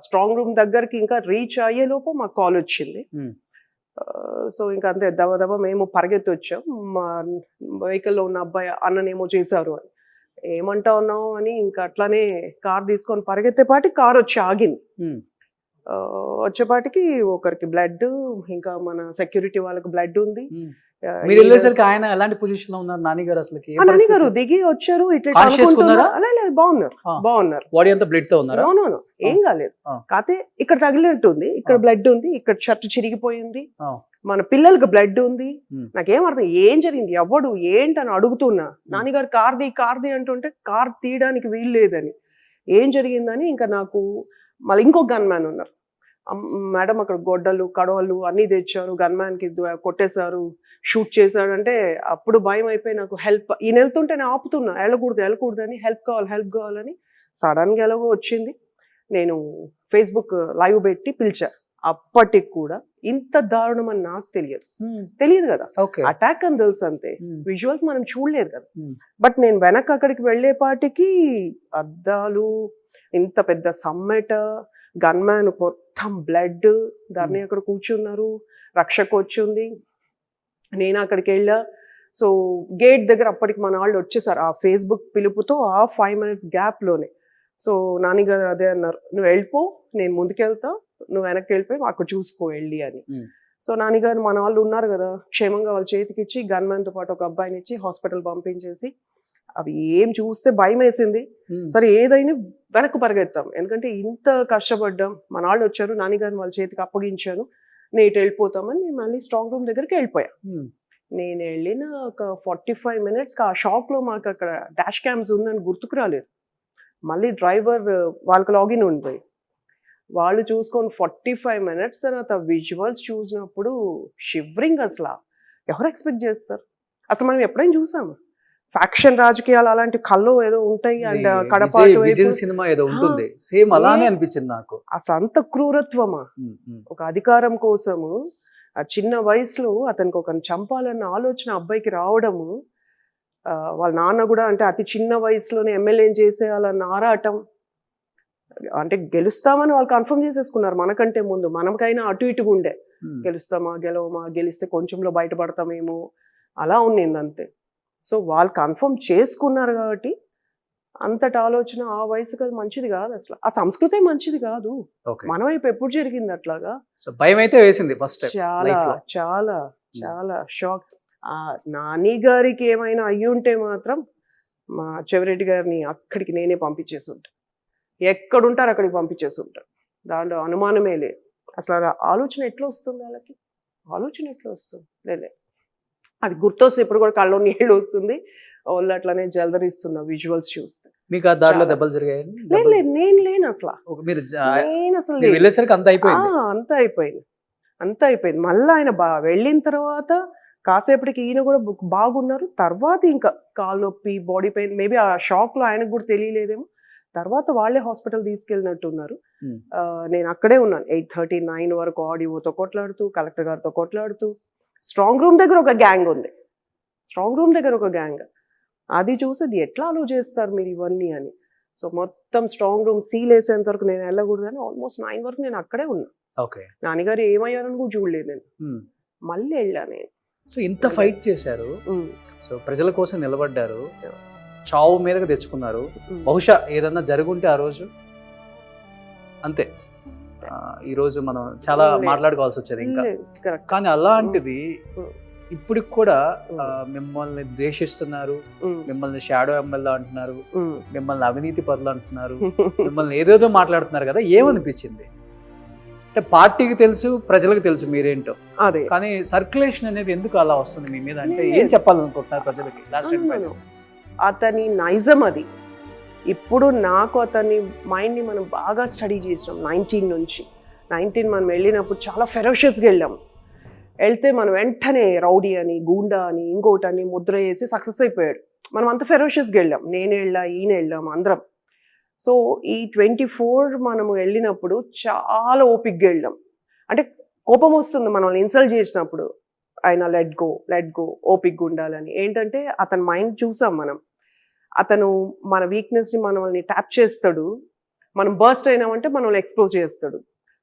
S3: స్ట్రాంగ్ రూమ్ దగ్గరికి ఇంకా రీచ్ అయ్యేలోపు మాకు కాల్ వచ్చింది. సో ఇంకా అంతే దబ మేము పరిగెత్తి వచ్చాం. మా వెహికల్లో ఉన్న అబ్బాయి అన్ననేమో చేశారు అని, ఏమంటా ఉన్నావు అని ఇంకా అట్లానే కార్ తీసుకొని పరిగెత్తేపాటి కార్ వచ్చి ఆగింది. వచ్చేపాటికి ఒకరికి బ్లడ్, ఇంకా మన సెక్యూరిటీ వాళ్ళకి బ్లడ్ ఉంది.
S2: మీరు వెళ్ళేసరికి ఆయన ఎలాంటి పొజిషన్ లో ఉన్నారు నాని గారు? అసలుకి
S3: నాని గారు దిగి వచ్చారు, ఇట్లా బాగున్నారు.
S2: బాడీ అంతా బ్లడ్ తో ఉన్నారు?
S3: నో, ఏం కాలేదు. కాకపోతే ఇక్కడ తగిలినట్టుంది, ఇక్కడ బ్లడ్ ఉంది, ఇక్కడ షర్ట్ చిరిగిపోయింది, మన పిల్లలకి బ్లడ్ ఉంది. నాకేం అర్థం ఏం జరిగింది, ఎవడు ఏంటని అడుగుతున్నా. నాన్నగారు కార్ది అంటుంటే కార్ తీయడానికి వీలు లేదని, ఏం జరిగిందని. ఇంకా నాకు మళ్ళీ ఇంకో గన్ మ్యాన్ ఉన్నారు, మేడం అక్కడ గొడ్డలు కడవలు అన్ని తెచ్చారు, గన్ మ్యాన్ కి కొట్టేశారు, షూట్ చేశాడు అంటే అప్పుడు భయం అయిపోయి నాకు హెల్ప్, ఈయన వెళ్తుంటే నేను ఆపుతున్నా, వెళ్ళకూడదు అని, హెల్ప్ కావాలని. సడన్ గా ఎలాగో వచ్చింది, నేను ఫేస్బుక్ లైవ్ పెట్టి పిలిచా. అప్పటికి కూడా ఇంత దారుణం అని నాకు తెలియదు కదా, అటాక్ అని తెలుసు అంతే, విజువల్స్ మనం చూడలేదు కదా. బట్ నేను వెనక్కి అక్కడికి వెళ్ళేపాటికి అద్దాలు, ఇంత పెద్ద సమ్మెట, గన్ మ్యాన్ మొత్తం బ్లడ్, దాన్ని అక్కడ కూర్చున్నారు, రక్షకు వచ్చింది, నేను అక్కడికి వెళ్ళా. సో గేట్ దగ్గర అప్పటికి మన వాళ్ళు వచ్చేసారు, ఆ ఫేస్బుక్ పిలుపుతో ఆ 5 minutes గ్యాప్ లోనే. సో నాన్నగారు అదే అన్నారు, నువ్వు వెళ్ళిపో, నేను ముందుకెళ్తా, నువ్వు వెనక్కి వెళ్ళిపోయి అక్కడ చూసుకో వెళ్ళి అని. సో నాన్నగారు మన వాళ్ళు ఉన్నారు కదా, క్షేమంగా వాళ్ళ చేతికి ఇచ్చి గన్ మ్యాన్ తో పాటు ఒక అబ్బాయిని ఇచ్చి హాస్పిటల్ పంపించేసి, అవి ఏం చూస్తే భయం వేసింది. సరే ఏదైనా వెనక్కి పరిగెత్తాం, ఎందుకంటే ఇంత కష్టపడ్డాం, మన వాళ్ళు వచ్చారు, నాన్నగారిని వాళ్ళ చేతికి అప్పగించాను, నేను వెళ్ళిపోతామని నేను మళ్ళీ స్ట్రాంగ్ రూమ్ దగ్గరికి వెళ్ళిపోయా. నేను వెళ్ళిన ఒక 45 మినిట్స్కి ఆ షాక్లో మాకు అక్కడ డాష్ క్యామ్స్ ఉందని గుర్తుకు రాలేదు. మళ్ళీ డ్రైవర్ వాళ్ళకి లాగిన్ ఉంది, వాళ్ళు చూసుకొని 45 మినిట్స్ తర్వాత విజువల్స్ చూసినప్పుడు షివరింగ్. అసలు ఎవరు ఎక్స్పెక్ట్ చేస్తారు? అసలు మనం ఎప్పుడైనా చూసాము ఫ్యాక్షన్ రాజకీయాలు అలాంటి కళ్ళు ఏదో ఉంటాయి అండ్ కడప
S2: విజిల్ సినిమా ఏదో ఉంటుంది, సేమ్ అలానే అనిపించింది నాకు.
S3: అసలు అంత క్రూరత్వమా? ఒక అధికారం కోసము ఆ చిన్న వయసులో అతనికి ఒకరిని చంపాలన్న ఆలోచన అబ్బాయికి రావడము, వాళ్ళ నాన్న కూడా అంటే అతి చిన్న వయసులోనే ఎమ్మెల్యేని చేసేయాలన్న ఆరాటం. అంటే గెలుస్తామని వాళ్ళు కన్ఫర్మ్ చేసేసుకున్నారు మనకంటే ముందు. మనకైనా అటు ఇటుగా ఉండే, గెలుస్తామా గెలవమా, గెలిస్తే కొంచెంలో బయటపడతామేమో అలా ఉన్నింది అంతే. సో వాళ్ళు కన్ఫర్మ్ చేసుకున్నారు కాబట్టి అంతటి ఆలోచన ఆ వయసుకి అది మంచిది కాదు. అసలు ఆ సంస్కృతే మంచిది కాదు. మన వైపు ఎప్పుడు జరిగింది అట్లాగా?
S2: భయం అయితే వేసింది ఫస్ట్.
S3: చాలా చాలా చాలా షాక్. ఆ నాని గారికి ఏమైనా అయ్యి ఉంటే మాత్రం మా చెవిరెడ్డి గారిని అక్కడికి నేనే పంపించేసి ఉంటాను. ఎక్కడుంటారు అక్కడికి పంపించేసి ఉంటాను, దాంట్లో అనుమానమే లేదు. అసలు ఆలోచన ఎట్లా వస్తుంది వాళ్ళకి? ఆలోచన ఎట్లా వస్తుంది? లేదు, అది గుర్తొస్తే ఇప్పుడు కూడా కళ్ళలో నీళ్ళు వస్తుంది, వాళ్ళు అట్లానే జలదరిస్తున్నా విజువల్స్ చూస్తే.
S2: మీకు ఆ దారిలో దెబ్బలు జరిగాయి?
S3: లేదు లేదు, నేను లేను అసలు. నేను అసలు
S2: వెళ్ళేసరికి అంత అయిపోయింది.
S3: అంత అయిపోయింది. మళ్ళీ ఆయన వెళ్ళిన తర్వాత కాసేపటికి ఈయన కూడా బాగున్నారు. తర్వాత ఇంకా కాలు నొప్పి, బాడీ పెయిన్, మేబీ ఆ షాక్ లో ఆయనకు కూడా తెలియలేదేమో. తర్వాత వాళ్ళే హాస్పిటల్ తీసుకెళ్ళినట్టున్నారు. నేను అక్కడే ఉన్నాను 8:30, 9 వరకు ఆడియోతో కొట్లాడుతూ, కలెక్టర్ గారితో కొట్లాడుతూ. స్ట్రాంగ్ రూమ్ దగ్గర ఒక గ్యాంగ్ ఉంది, అది చూసేది ఎట్లా అలో చేస్తారు మీరు ఇవన్నీ అని. సో మొత్తం స్ట్రాంగ్ రూమ్ సీల్ వేసేంత వరకు నేను వెళ్ళకూడదని ఆల్మోస్ట్ 9 వరకు నేను అక్కడే ఉన్నా. నాన్నగారు ఏమయ్యారని కూడా చూడలేదు నేను. మళ్ళీ వెళ్ళా నేను.
S2: సో ఇంత ఫైట్ చేశారు, సో ప్రజల కోసం నిలబడ్డారు, చావు మీదకి తెచ్చుకున్నారు. బహుశా ఏదన్నా జరుగుంటే ఆ రోజు అంతే, ఈ రోజు మనం చాలా మాట్లాడుకోవాల్సి వచ్చేది ఇంకా. కానీ అలాంటిది ఇప్పటికి కూడా మిమ్మల్ని ద్వేషిస్తున్నారు, మిమ్మల్ని షాడో ఎమ్మెల్యే అంటున్నారు, మిమ్మల్ని అవినీతి పరులు అంటున్నారు, మిమ్మల్ని ఏదేదో మాట్లాడుతున్నారు కదా, ఏమనిపించింది? అంటే పార్టీకి తెలుసు, ప్రజలకు తెలుసు మీరేంటో, కానీ సర్క్యులేషన్ అనేది ఎందుకు అలా వస్తుంది మీ మీద? అంటే ఏం చెప్పాలనుకుంటున్నారు ప్రజలకి?
S3: అతని నైజం అది. ఇప్పుడు నాకు అతని మైండ్ని మనం బాగా స్టడీ చేసినాం 19 మనం వెళ్ళినప్పుడు చాలా ఫెరోషియస్గా వెళ్ళాం. వెళ్తే మనం వెంటనే రౌడీ అని, గూండా అని, ఇంకోటని ముద్ర వేసి సక్సెస్ అయిపోయాడు. మనం అంత ఫెరోషియస్గా వెళ్ళాం, నేను వెళ్ళా, ఈయన వెళ్ళాం అందరం. సో ఈ 24 మనము వెళ్ళినప్పుడు చాలా ఓపిక్గా వెళ్ళాం. అంటే కోపం వస్తుంది మనల్ని ఇన్సల్ట్ చేసినప్పుడు, ఆయన లెట్ గో ఓపిక్గా ఉండాలని. ఏంటంటే అతని మైండ్ చూసాం మనం. అతను మన వీక్నెస్ని మనల్ని ట్యాప్ చేస్తాడు, మనం బర్స్ట్ అయినామంటే మనల్ని ఎక్స్పోజ్ చేస్తాడు.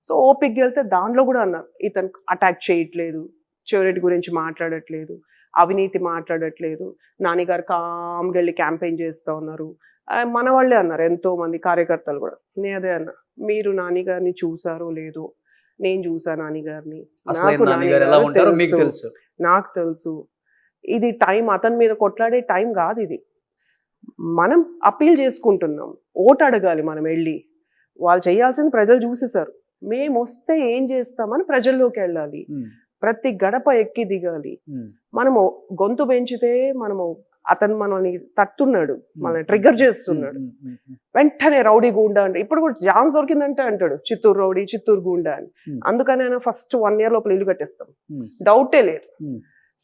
S3: సో ఓపిక్గా వెళ్తే దాంట్లో కూడా అన్నారు, ఇతను అటాక్ చేయట్లేదు, చెవిరెడ్డి గురించి మాట్లాడట్లేదు, అవినీతి మాట్లాడట్లేదు, నాన్నగారు కామ్గా వెళ్ళి క్యాంపెయిన్ చేస్తూ ఉన్నారు. మన వాళ్ళే అన్నారు ఎంతో మంది కార్యకర్తలు కూడా. నేను అదే అన్నా, మీరు నాన్నగారిని చూసారో లేదో, నేను చూసా నాన్నగారిని, నాకు తెలుసు. ఇది టైం, అతని మీద కొట్లాడే టైం కాదు ఇది. మనం అప్పీల్ చేసుకుంటున్నాం, ఓటు అడగాలి మనం వెళ్ళి. వాళ్ళు చేయాల్సింది ప్రజలు చూసేసారు, మేము వస్తే ఏం చేస్తామని ప్రజల్లోకి వెళ్ళాలి, ప్రతి గడప ఎక్కి దిగాలి. మనము గొంతు పెంచితే మనము అతను మనల్ని తట్టున్నాడు, మనల్ని ట్రిగ్గర్ చేస్తున్నాడు. వెంటనే రౌడీ గూండా అంటే ఇప్పుడు కూడా ఛాన్స్ దొరికిందంటే అంటాడు చిత్తూరు రౌడీ, చిత్తూరు గూండా అని. అందుకని ఆయన ఫస్ట్ 1 year లోపల ఇల్లు కట్టేస్తాం, డౌటే లేదు.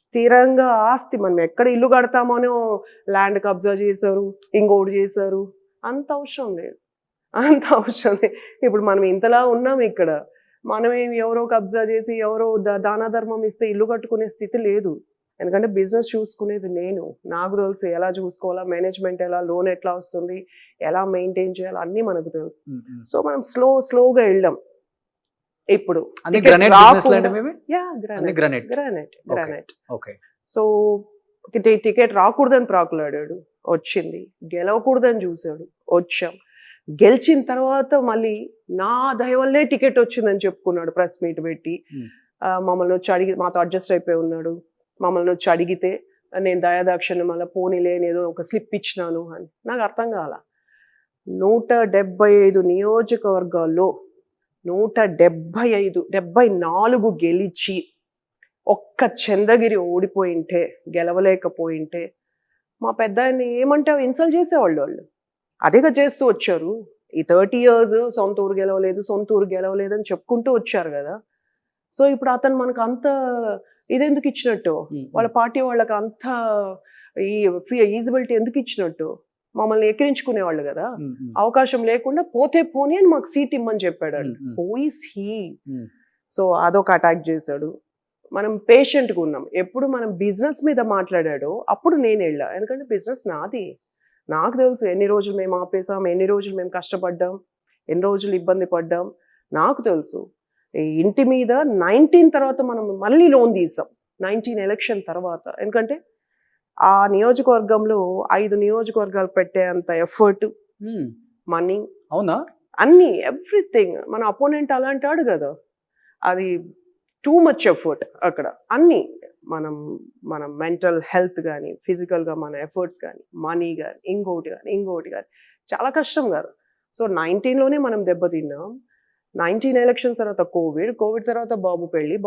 S3: స్థిరంగా ఆస్తి, మనం ఎక్కడ ఇల్లు కడతామోనో ల్యాండ్ కబ్జా చేశారు, ఇంకోటి చేశారు, అంత అవసరం లేదు. ఇప్పుడు మనం ఇంతలా ఉన్నాం ఇక్కడ, మనమేమి ఎవరో కబ్జా చేసి ఎవరో దాన ధర్మం ఇస్తే ఇల్లు కట్టుకునే స్థితి లేదు. ఎందుకంటే బిజినెస్ చూసుకునేది నేను, నాకు తెలుసు ఎలా చూసుకోవాలా, మేనేజ్మెంట్ ఎలా, లోన్ ఎట్లా వస్తుంది, ఎలా మెయింటైన్ చేయాలి, అన్నీ మనకు తెలుసు. సో మనం స్లోగా వెళ్ళాం. ఇప్పుడు గ్రానైట్. సో టికెట్ రాకూడదని ప్రాకులాడాడు, వచ్చింది. గెలవకూడదని చూశాడు, వచ్చాం. గెలిచిన తర్వాత మళ్ళీ నా దయ వల్లే టికెట్ వచ్చిందని చెప్పుకున్నాడు ప్రెస్ మీట్ పెట్టి. మమ్మల్ని వచ్చి అడిగి, మాతో అడ్జస్ట్ అయిపోయి ఉన్నాడు. మమ్మల్ని వచ్చి అడిగితే నేను దయాదాక్షిణ్యం మళ్ళీ పోనీలే ఏదో ఒక స్లిప్ ఇచ్చినాను అని. నాకు అర్థం కాల. 175 నియోజకవర్గాల్లో 174 గెలిచి ఒక్క చంద్రగిరి ఓడిపోయింటే, గెలవలేకపోయింటే మా పెద్ద ఆయన్ని ఏమంటావు ఇన్సల్ట్ చేసేవాళ్ళు వాళ్ళు. అదేగా చేస్తూ వచ్చారు. ఈ 30 years సొంత ఊరు గెలవలేదు అని చెప్పుకుంటూ వచ్చారు కదా. సో ఇప్పుడు అతను మనకు అంత ఇదెందుకు ఇచ్చినట్టు, వాళ్ళ పార్టీ వాళ్ళకి అంత ఈ ఈజిబిలిటీ ఎందుకు ఇచ్చినట్టు, మమ్మల్ని ఎక్కిరించుకునేవాళ్ళు కదా. అవకాశం లేకుండా పోతే పోనీ అని మాకు సీట్ ఇమ్మని చెప్పాడు. సో అదొక అటాక్ చేశాడు. మనం పేషెంట్గా ఉన్నాం. ఎప్పుడు మనం బిజినెస్ మీద మాట్లాడాడో అప్పుడు నేను వెళ్ళా. ఎందుకంటే బిజినెస్ నాది, నాకు తెలుసు ఎన్ని రోజులు మేము ఆపేసాం, ఎన్ని రోజులు మేము కష్టపడ్డాం, ఎన్ని రోజులు ఇబ్బంది పడ్డాం నాకు తెలుసు. ఈ ఇంటి మీద 19 తర్వాత మనం మళ్ళీ లోన్ తీసాం, 19 ఎలక్షన్ తర్వాత. ఎందుకంటే ఆ నియోజకవర్గంలో 5 నియోజకవర్గాలు పెట్టేంత ఎఫర్ట్, మనీ,
S2: అవునా,
S3: అన్ని ఎవ్రీథింగ్. మన అపోనెంట్ అలాంటాడు కదా, అది టూ మచ్ ఎఫర్ట్ అక్కడ. అన్నీ మనం మెంటల్ హెల్త్ కానీ, ఫిజికల్గా మన ఎఫర్ట్స్ కానీ, మనీ కానీ, ఇంకోటి కానీ చాలా కష్టం కదా. సో 19లోనే మనం దెబ్బతిన్నాం. 19 ఎలక్షన్స్ తర్వాత కోవిడ్ తర్వాత బాబు పెళ్ళి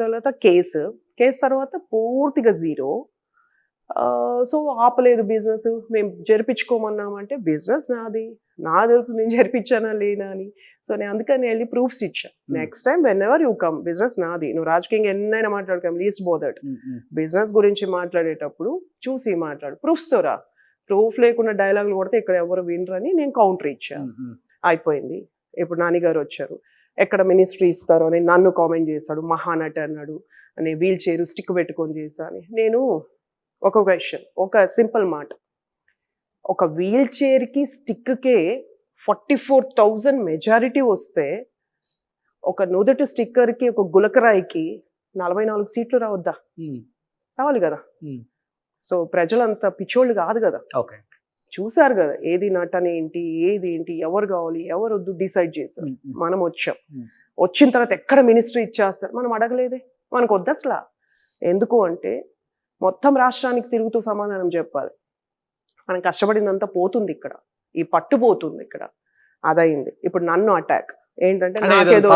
S3: తర్వాత కేసు తర్వాత పూర్తిగా జీరో. సో ఆపలేదు బిజినెస్. మేము జరిపించుకోమన్నామంటే బిజినెస్ నాది, నా తెలుసు నేను జరిపించానా లేనా అని. సో నేను అందుకని వెళ్ళి ప్రూఫ్స్ ఇచ్చా. Next time when ever you come, business నాది. నువ్వు రాజకీయంగా ఎన్నైనా మాట్లాడుకోం, లీస్ట్ బోదట్. బిజినెస్ గురించి మాట్లాడేటప్పుడు చూసి మాట్లాడు, ప్రూఫ్స్తో రా. ప్రూఫ్ లేకుండా డైలాగులు కొడితే ఇక్కడ ఎవరు వినరని నేను కౌంటర్ ఇచ్చాను. అయిపోయింది. ఇప్పుడు నాన్నగారు వచ్చారు, ఎక్కడ మినిస్ట్రీ ఇస్తారో అని నన్ను కామెంట్ చేశాడు. మహానటి అన్నాడు అని, వీల్ చైర్ స్టిక్ పెట్టుకొని చేశా అని. నేను ఒక క్వశ్చన్, ఒక సింపుల్ మాట, ఒక వీల్ చైర్కి స్టిక్కే 44,000 మెజారిటీ వస్తే ఒక నుదుటి స్టిక్కర్కి, ఒక గులకరాయికి 44 సీట్లు రావద్దా? రావాలి కదా. సో ప్రజలంతా పిచ్చోళ్ళు కాదు కదా, చూసారు కదా ఏది నటన ఏంటి, ఏది ఏంటి, ఎవరు కావాలి ఎవరు వద్దు డిసైడ్ చేశారు. మనం వచ్చాం, వచ్చిన తర్వాత ఎక్కడ మినిస్ట్రీ ఇచ్చేస్తారు మనం అడగలేదే, మనకు వద్దు అసలు. ఎందుకు అంటే మొత్తం రాష్ట్రానికి తిరుగుతూ సమాధానం చెప్పాలి. మనం కష్టపడిందంతా పోతుంది ఇక్కడ, ఈ పట్టు పోతుంది ఇక్కడ. అదయింది. ఇప్పుడు నన్ను అటాక్ ఏంటంటే నాకేదో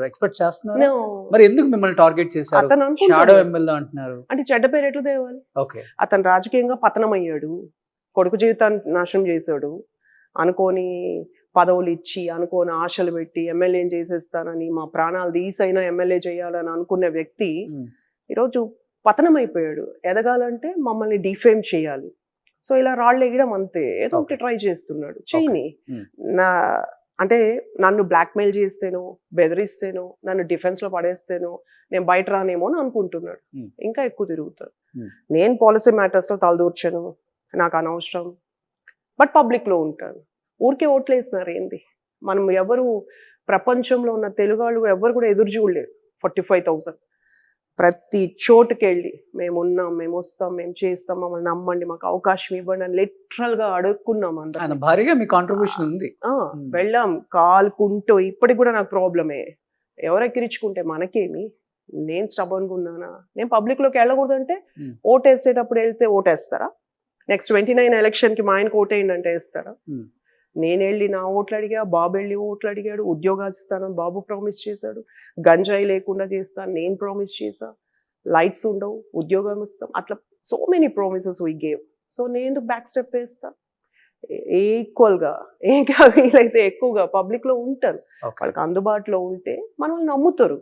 S2: ఎక్స్పెక్ట్ చేస్తున్నారు. మరి ఎందుకు మిమ్మల్ని టార్గెట్ చేశారు?
S3: అతను
S2: షాడో ఎమ్మెల్యే అంటున్నారు
S3: అంటే చెడ్డ పేరు ఎట్లా తేవాలి? అతను రాజకీయంగా పతనం అయ్యాడు, కొడుకు జీవితాన్ని నాశనం చేశాడు, అనుకోని పదవులు ఇచ్చి, అనుకోని ఆశలు పెట్టి ఎమ్మెల్యేని చేసేస్తానని, మా ప్రాణాలు తీసైనా ఎమ్మెల్యే చేయాలని అనుకున్న వ్యక్తి ఈరోజు పతనం అయిపోయాడు. ఎదగాలంటే మమ్మల్ని డిఫేమ్ చేయాలి. సో ఇలా రాళ్ళు ఎగడం అంతే, ఏదో ఒకటి ట్రై చేస్తున్నాడు. చేయని నా అంటే నన్ను బ్లాక్మెయిల్ చేస్తేనో, బెదిరిస్తేనో, నన్ను డిఫెన్స్లో పడేస్తేనో నేను బయట రానేమో అని అనుకుంటున్నాడు. ఇంకా ఎక్కువ తిరుగుతాడు. నేను పాలసీ మ్యాటర్స్లో తలదూర్చాను, నాకు అనవసరం. బట్ పబ్లిక్లో ఉంటాను. ఊరికే ఓట్లు వేసినారు ఏంది? మనం ఎవరు ప్రపంచంలో ఉన్న తెలుగు వాళ్ళు ఎవరు కూడా ఎదురు చూడలేరు. 45,000 ప్రతి చోటుకి వెళ్ళి మేము ఉన్నాం, మేము వస్తాం, మేము చేస్తాం, మమ్మల్ని నమ్మండి, మాకు అవకాశం ఇవ్వండి అని లిటరల్గా అడుక్కున్నాం. అందరూ
S2: భారీగా మీ కాంట్రిబ్యూషన్ ఉంది.
S3: వెళ్ళాం కాలుకుంటూ. ఇప్పటికి కూడా నాకు ప్రాబ్లమే, ఎవరు ఎక్కిరించుకుంటే మనకేమి, నేను స్టబర్న్గా ఉన్నానా? నేను పబ్లిక్లోకి వెళ్ళకూడదంటే ఓటు వేసేటప్పుడు వెళ్తే ఓటేస్తారా? నెక్స్ట్ 29 ఎలక్షన్కి మా ఆయనకు ఓటేయండి అంటే వేస్తారా? నేను వెళ్ళి నా ఓట్లు అడిగా, బాబు వెళ్ళి ఓట్లు అడిగాడు. ఉద్యోగాలు ఇస్తానని బాబు ప్రామిస్ చేశాడు, గంజాయి లేకుండా చేస్తాను నేను ప్రామిస్ చేశా, లైట్స్ ఉండవు, ఉద్యోగం ఇస్తాం, అట్లా so many promises we gave. So నేను బ్యాక్ స్టెప్ వేస్తా, ఈక్వల్గా ఇంకా వీలైతే ఎక్కువగా పబ్లిక్లో ఉంటాను. వాళ్ళకి అందుబాటులో ఉంటే మనల్ని నమ్ముతారు.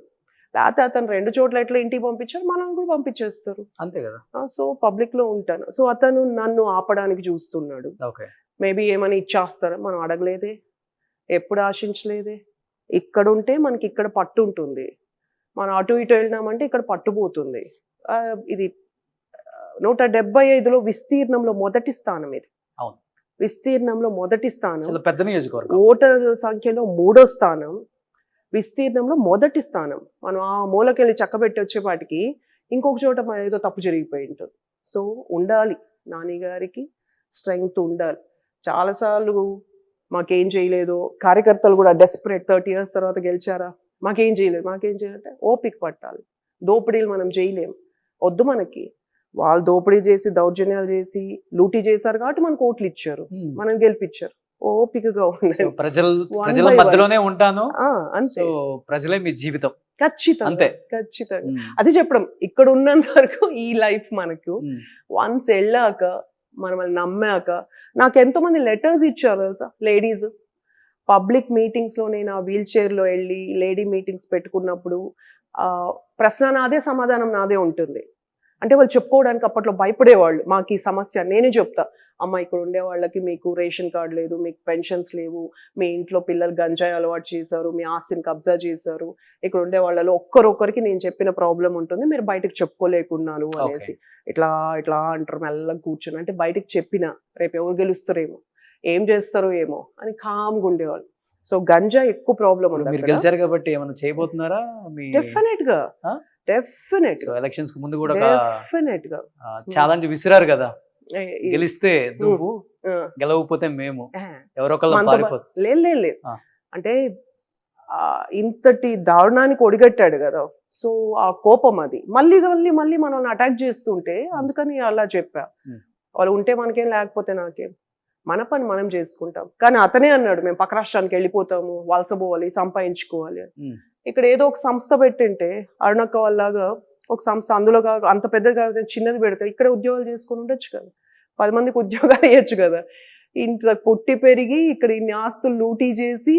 S3: లేకపోతే అతను 2 చోట్ల ఎట్లా ఇంటికి పంపించారు, మనల్ని కూడా పంపించేస్తారు,
S2: అంతే కదా.
S3: సో పబ్లిక్లో ఉంటాను. సో అతను నన్ను ఆపడానికి చూస్తున్నాడు. మేబీ ఏమైనా ఇచ్చేస్తారా? మనం అడగలేదే, ఎప్పుడు ఆశించలేదే. ఇక్కడ ఉంటే మనకి ఇక్కడ పట్టు ఉంటుంది, మనం అటు ఇటు వెళ్ళినామంటే ఇక్కడ పట్టుపోతుంది. ఇది 175లో విస్తీర్ణంలో మొదటి స్థానం. ఇది విస్తీర్ణంలో మొదటి స్థానం,
S2: పెద్ద నియోజకవర్గం.
S3: ఓటర్ సంఖ్యలో 3వ స్థానం, విస్తీర్ణంలో మొదటి స్థానం. మనం ఆ మూలకెళ్ళి చక్కబెట్టి వచ్చేపాటికి ఇంకొక చోట ఏదో తప్పు జరిగిపోయి ఉంటుంది. సో ఉండాలి, నాని గారికి స్ట్రెంగ్త్ ఉండాలి. చాలాసార్లు మాకేం చేయలేదు, కార్యకర్తలు కూడా డెస్పరేట్, 30 years తర్వాత గెలిచారా, మాకేం చేయాలంటే ఓపిక పట్టాలి. దోపిడీలు మనం చేయలేం, వద్దు మనకి. వాళ్ళు దోపిడీ చేసి, దౌర్జన్యాలు చేసి, లూటీ చేశారు కాబట్టి మనకు ఓట్లు ఇచ్చారు, మనం గెలిపించారు. ఓపికగా ఉండాలి.
S2: ప్రజల మధ్యలోనే ఉంటాను, ప్రజలే మీ జీవితం.
S3: ఖచ్చితంగా
S2: అంతే.
S3: ఖచ్చితంగా అది చెప్పడం ఇక్కడ ఉన్నంత వరకు ఈ లైఫ్ మనకు వన్స్ వెళ్ళాక మనల్ని నమ్మాక నాకు ఎంతో మంది లెటర్స్ ఇచ్చారు తెలుసా లేడీస్ పబ్లిక్ మీటింగ్స్ లో నేను ఆ వీల్ చైర్ లో వెళ్ళి లేడీ మీటింగ్స్ పెట్టుకున్నప్పుడు ప్రశ్న నాదే సమాధానం నాదే ఉంటుంది అంటే వాళ్ళు చెప్పుకోవడానికి అప్పట్లో భయపడేవాళ్ళు మాకు ఈ సమస్య నేనే చెప్తా అమ్మ ఇక్కడ ఉండే వాళ్ళకి మీకు రేషన్ కార్డు లేదు మీకు పెన్షన్స్ లేవు మీ ఇంట్లో పిల్లలు గంజాయి అలవాటు చేశారు మీ ఆస్తిని కబ్జా చేశారు ఇక్కడ ఉండే వాళ్ళలో ఒక్కరొక్కరికి నేను చెప్పిన ప్రాబ్లం ఉంటుంది మీరు బయటకు చెప్పుకోలేకున్నాను అనేసి ఇట్లా ఇట్లా అంటారు మెల్లగా కూర్చొని అంటే బయటకు చెప్పిన రేపు ఎవరు గెలుస్తారేమో ఏం చేస్తారో ఏమో అని కామ్గా ఉండేవాళ్ళు సో గంజా ఎక్కువ ప్రాబ్లం
S2: మీరు గెలిచారు కాబట్టి ఏమైనా చేయబోతున్నారా
S3: డెఫినెట్ గా
S2: ఎలక్షన్స్ ముందు కూడా
S3: డెఫినెట్ గా
S2: ఛాలెంజ్ విసిరారు కదా గెలిస్తే నువ్వు గెలవకపోతే మేము ఎవరొకళ్ళు
S3: లేదు అంటే ఇంతటి దారుణానికి ఒడిగట్టాడు కదా సో ఆ కోపం అది మళ్ళీ మళ్ళీ మనల్ని అటాక్ చేస్తుంటే అందుకని అలా చెప్పా వాళ్ళు ఉంటే మనకేం లేకపోతే నాకేం మన పని మనం చేసుకుంటాం కానీ అతనే అన్నాడు మేము పక్క రాష్ట్రానికి వెళ్ళిపోతాము వలసపోవాలి సంపాదించుకోవాలి ఇక్కడ ఏదో ఒక సంస్థ పెట్టింటే అరుణక్క వాళ్ళలాగా ఒక సంస్థ అందులో అంత పెద్దగా చిన్నది పెడితే ఇక్కడ ఉద్యోగాలు చేసుకుని ఉండొచ్చు కదా 10 మందికి ఉద్యోగాలు ఇవ్వచ్చు కదా ఇంత పుట్టి పెరిగి ఇక్కడ ఇన్ని ఆస్తులు లూటీ చేసి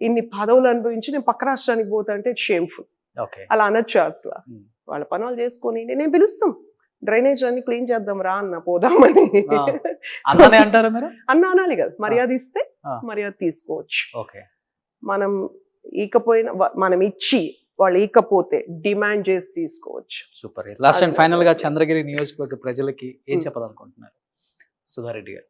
S3: ఇన్ని పదవులు అనుభవించి నేను పక్క రాష్ట్రానికి పోతా అంటే షేమ్ఫుల్ అలా అనొచ్చు అసలు వాళ్ళ పనులు చేసుకొని నేను పిలుస్తాం డ్రైనేజ్ అన్ని క్లీన్ చేద్దాం రా అన్న పోదామని
S2: అంటారా మీరు
S3: అన్న అనాలి కదా మర్యాద ఇస్తే మర్యాద తీసుకోవచ్చు మనం ఈకపోయినా మనం ఇచ్చి వాళ్ళు ఈకపోతే డిమాండ్ చేసి తీసుకోవచ్చు
S2: సూపర్ లాస్ట్ అండ్ ఫైనల్ గా చంద్రగిరి నియోజకవర్గ ప్రజలకి ఏం చెప్పాలనుకుంటున్నారు సుధారెడ్డి గారు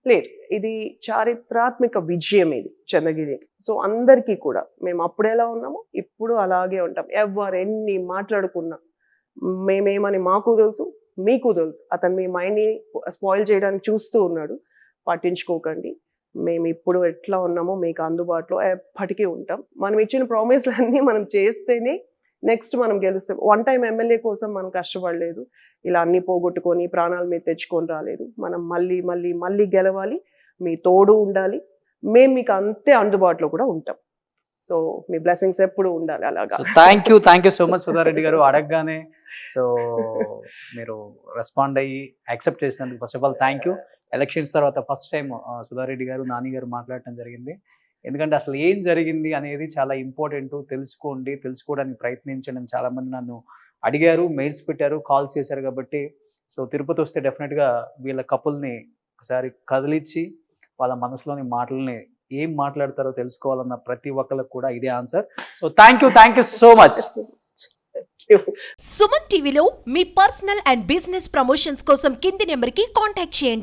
S3: లేదు ఇది చారిత్రాత్మక విజయం ఇది చంద్రగిరి సో అందరికీ కూడా మేము అప్పుడు ఎలా ఉన్నామో ఇప్పుడు అలాగే ఉంటాం ఎవరు ఎన్ని మాట్లాడుకున్నా మేమేమని మాకు తెలుసు మీకు తెలుసు అతను మీ మైండ్ని స్పాయిల్ చేయడానికి చూస్తూ ఉన్నాడు పట్టించుకోకండి మేము ఇప్పుడు ఎట్లా ఉన్నామో మీకు అందుబాటులో ఎప్పటికీ ఉంటాం మనం ఇచ్చిన ప్రామిస్లన్నీ మనం చేస్తేనే నెక్స్ట్ మనం గెలుస్తాం వన్ టైం ఎమ్మెల్యే కోసం మనం కష్టపడలేదు ఇలా అన్ని పోగొట్టుకొని ప్రాణాల మీద తెచ్చుకొని రాలేదు మనం మళ్ళీ మళ్ళీ మళ్ళీ గెలవాలి మీ తోడు ఉండాలి మేము మీకు అంతే అందుబాటులో కూడా ఉంటాం సో మీ బ్లెస్సింగ్స్ ఎప్పుడు ఉండాలి అలాగా
S2: thank you so much Sudha Reddy గారు అడగగానే సో మీరు రెస్పాండ్ అయ్యి యాక్సెప్ట్ చేసినందుకు first of all thank you elections తర్వాత ఫస్ట్ టైం సుధారెడ్డి గారు నాని గారు మాట్లాడటం జరిగింది ఎందుకంటే అసలు ఏం జరిగింది అనేది చాలా ఇంపార్టెంట్ తెలుసుకోవడానికి ప్రయత్నించడం చాలా మంది నన్ను అడిగారు మెయిల్స్ పెట్టారు కాల్స్ చేశారు కాబట్టి సో తిరుపతి వస్తే డెఫినెట్గా వీళ్ళ కపుల్ని ఒకసారి కదిలిచ్చి వాళ్ళ మనసులోని మాటల్ని ఏం మాట్లాడతారో తెలుసుకోవాలన్న ప్రతి ఒక్కరికి కూడా ఇదే answer so thank you so much
S4: Suman టీవీలో మీ పర్సనల్ అండ్ బిజినెస్ ప్రమోషన్స్ కోసం కింది నెంబర్కి కాంటాక్ట్ చేయండి.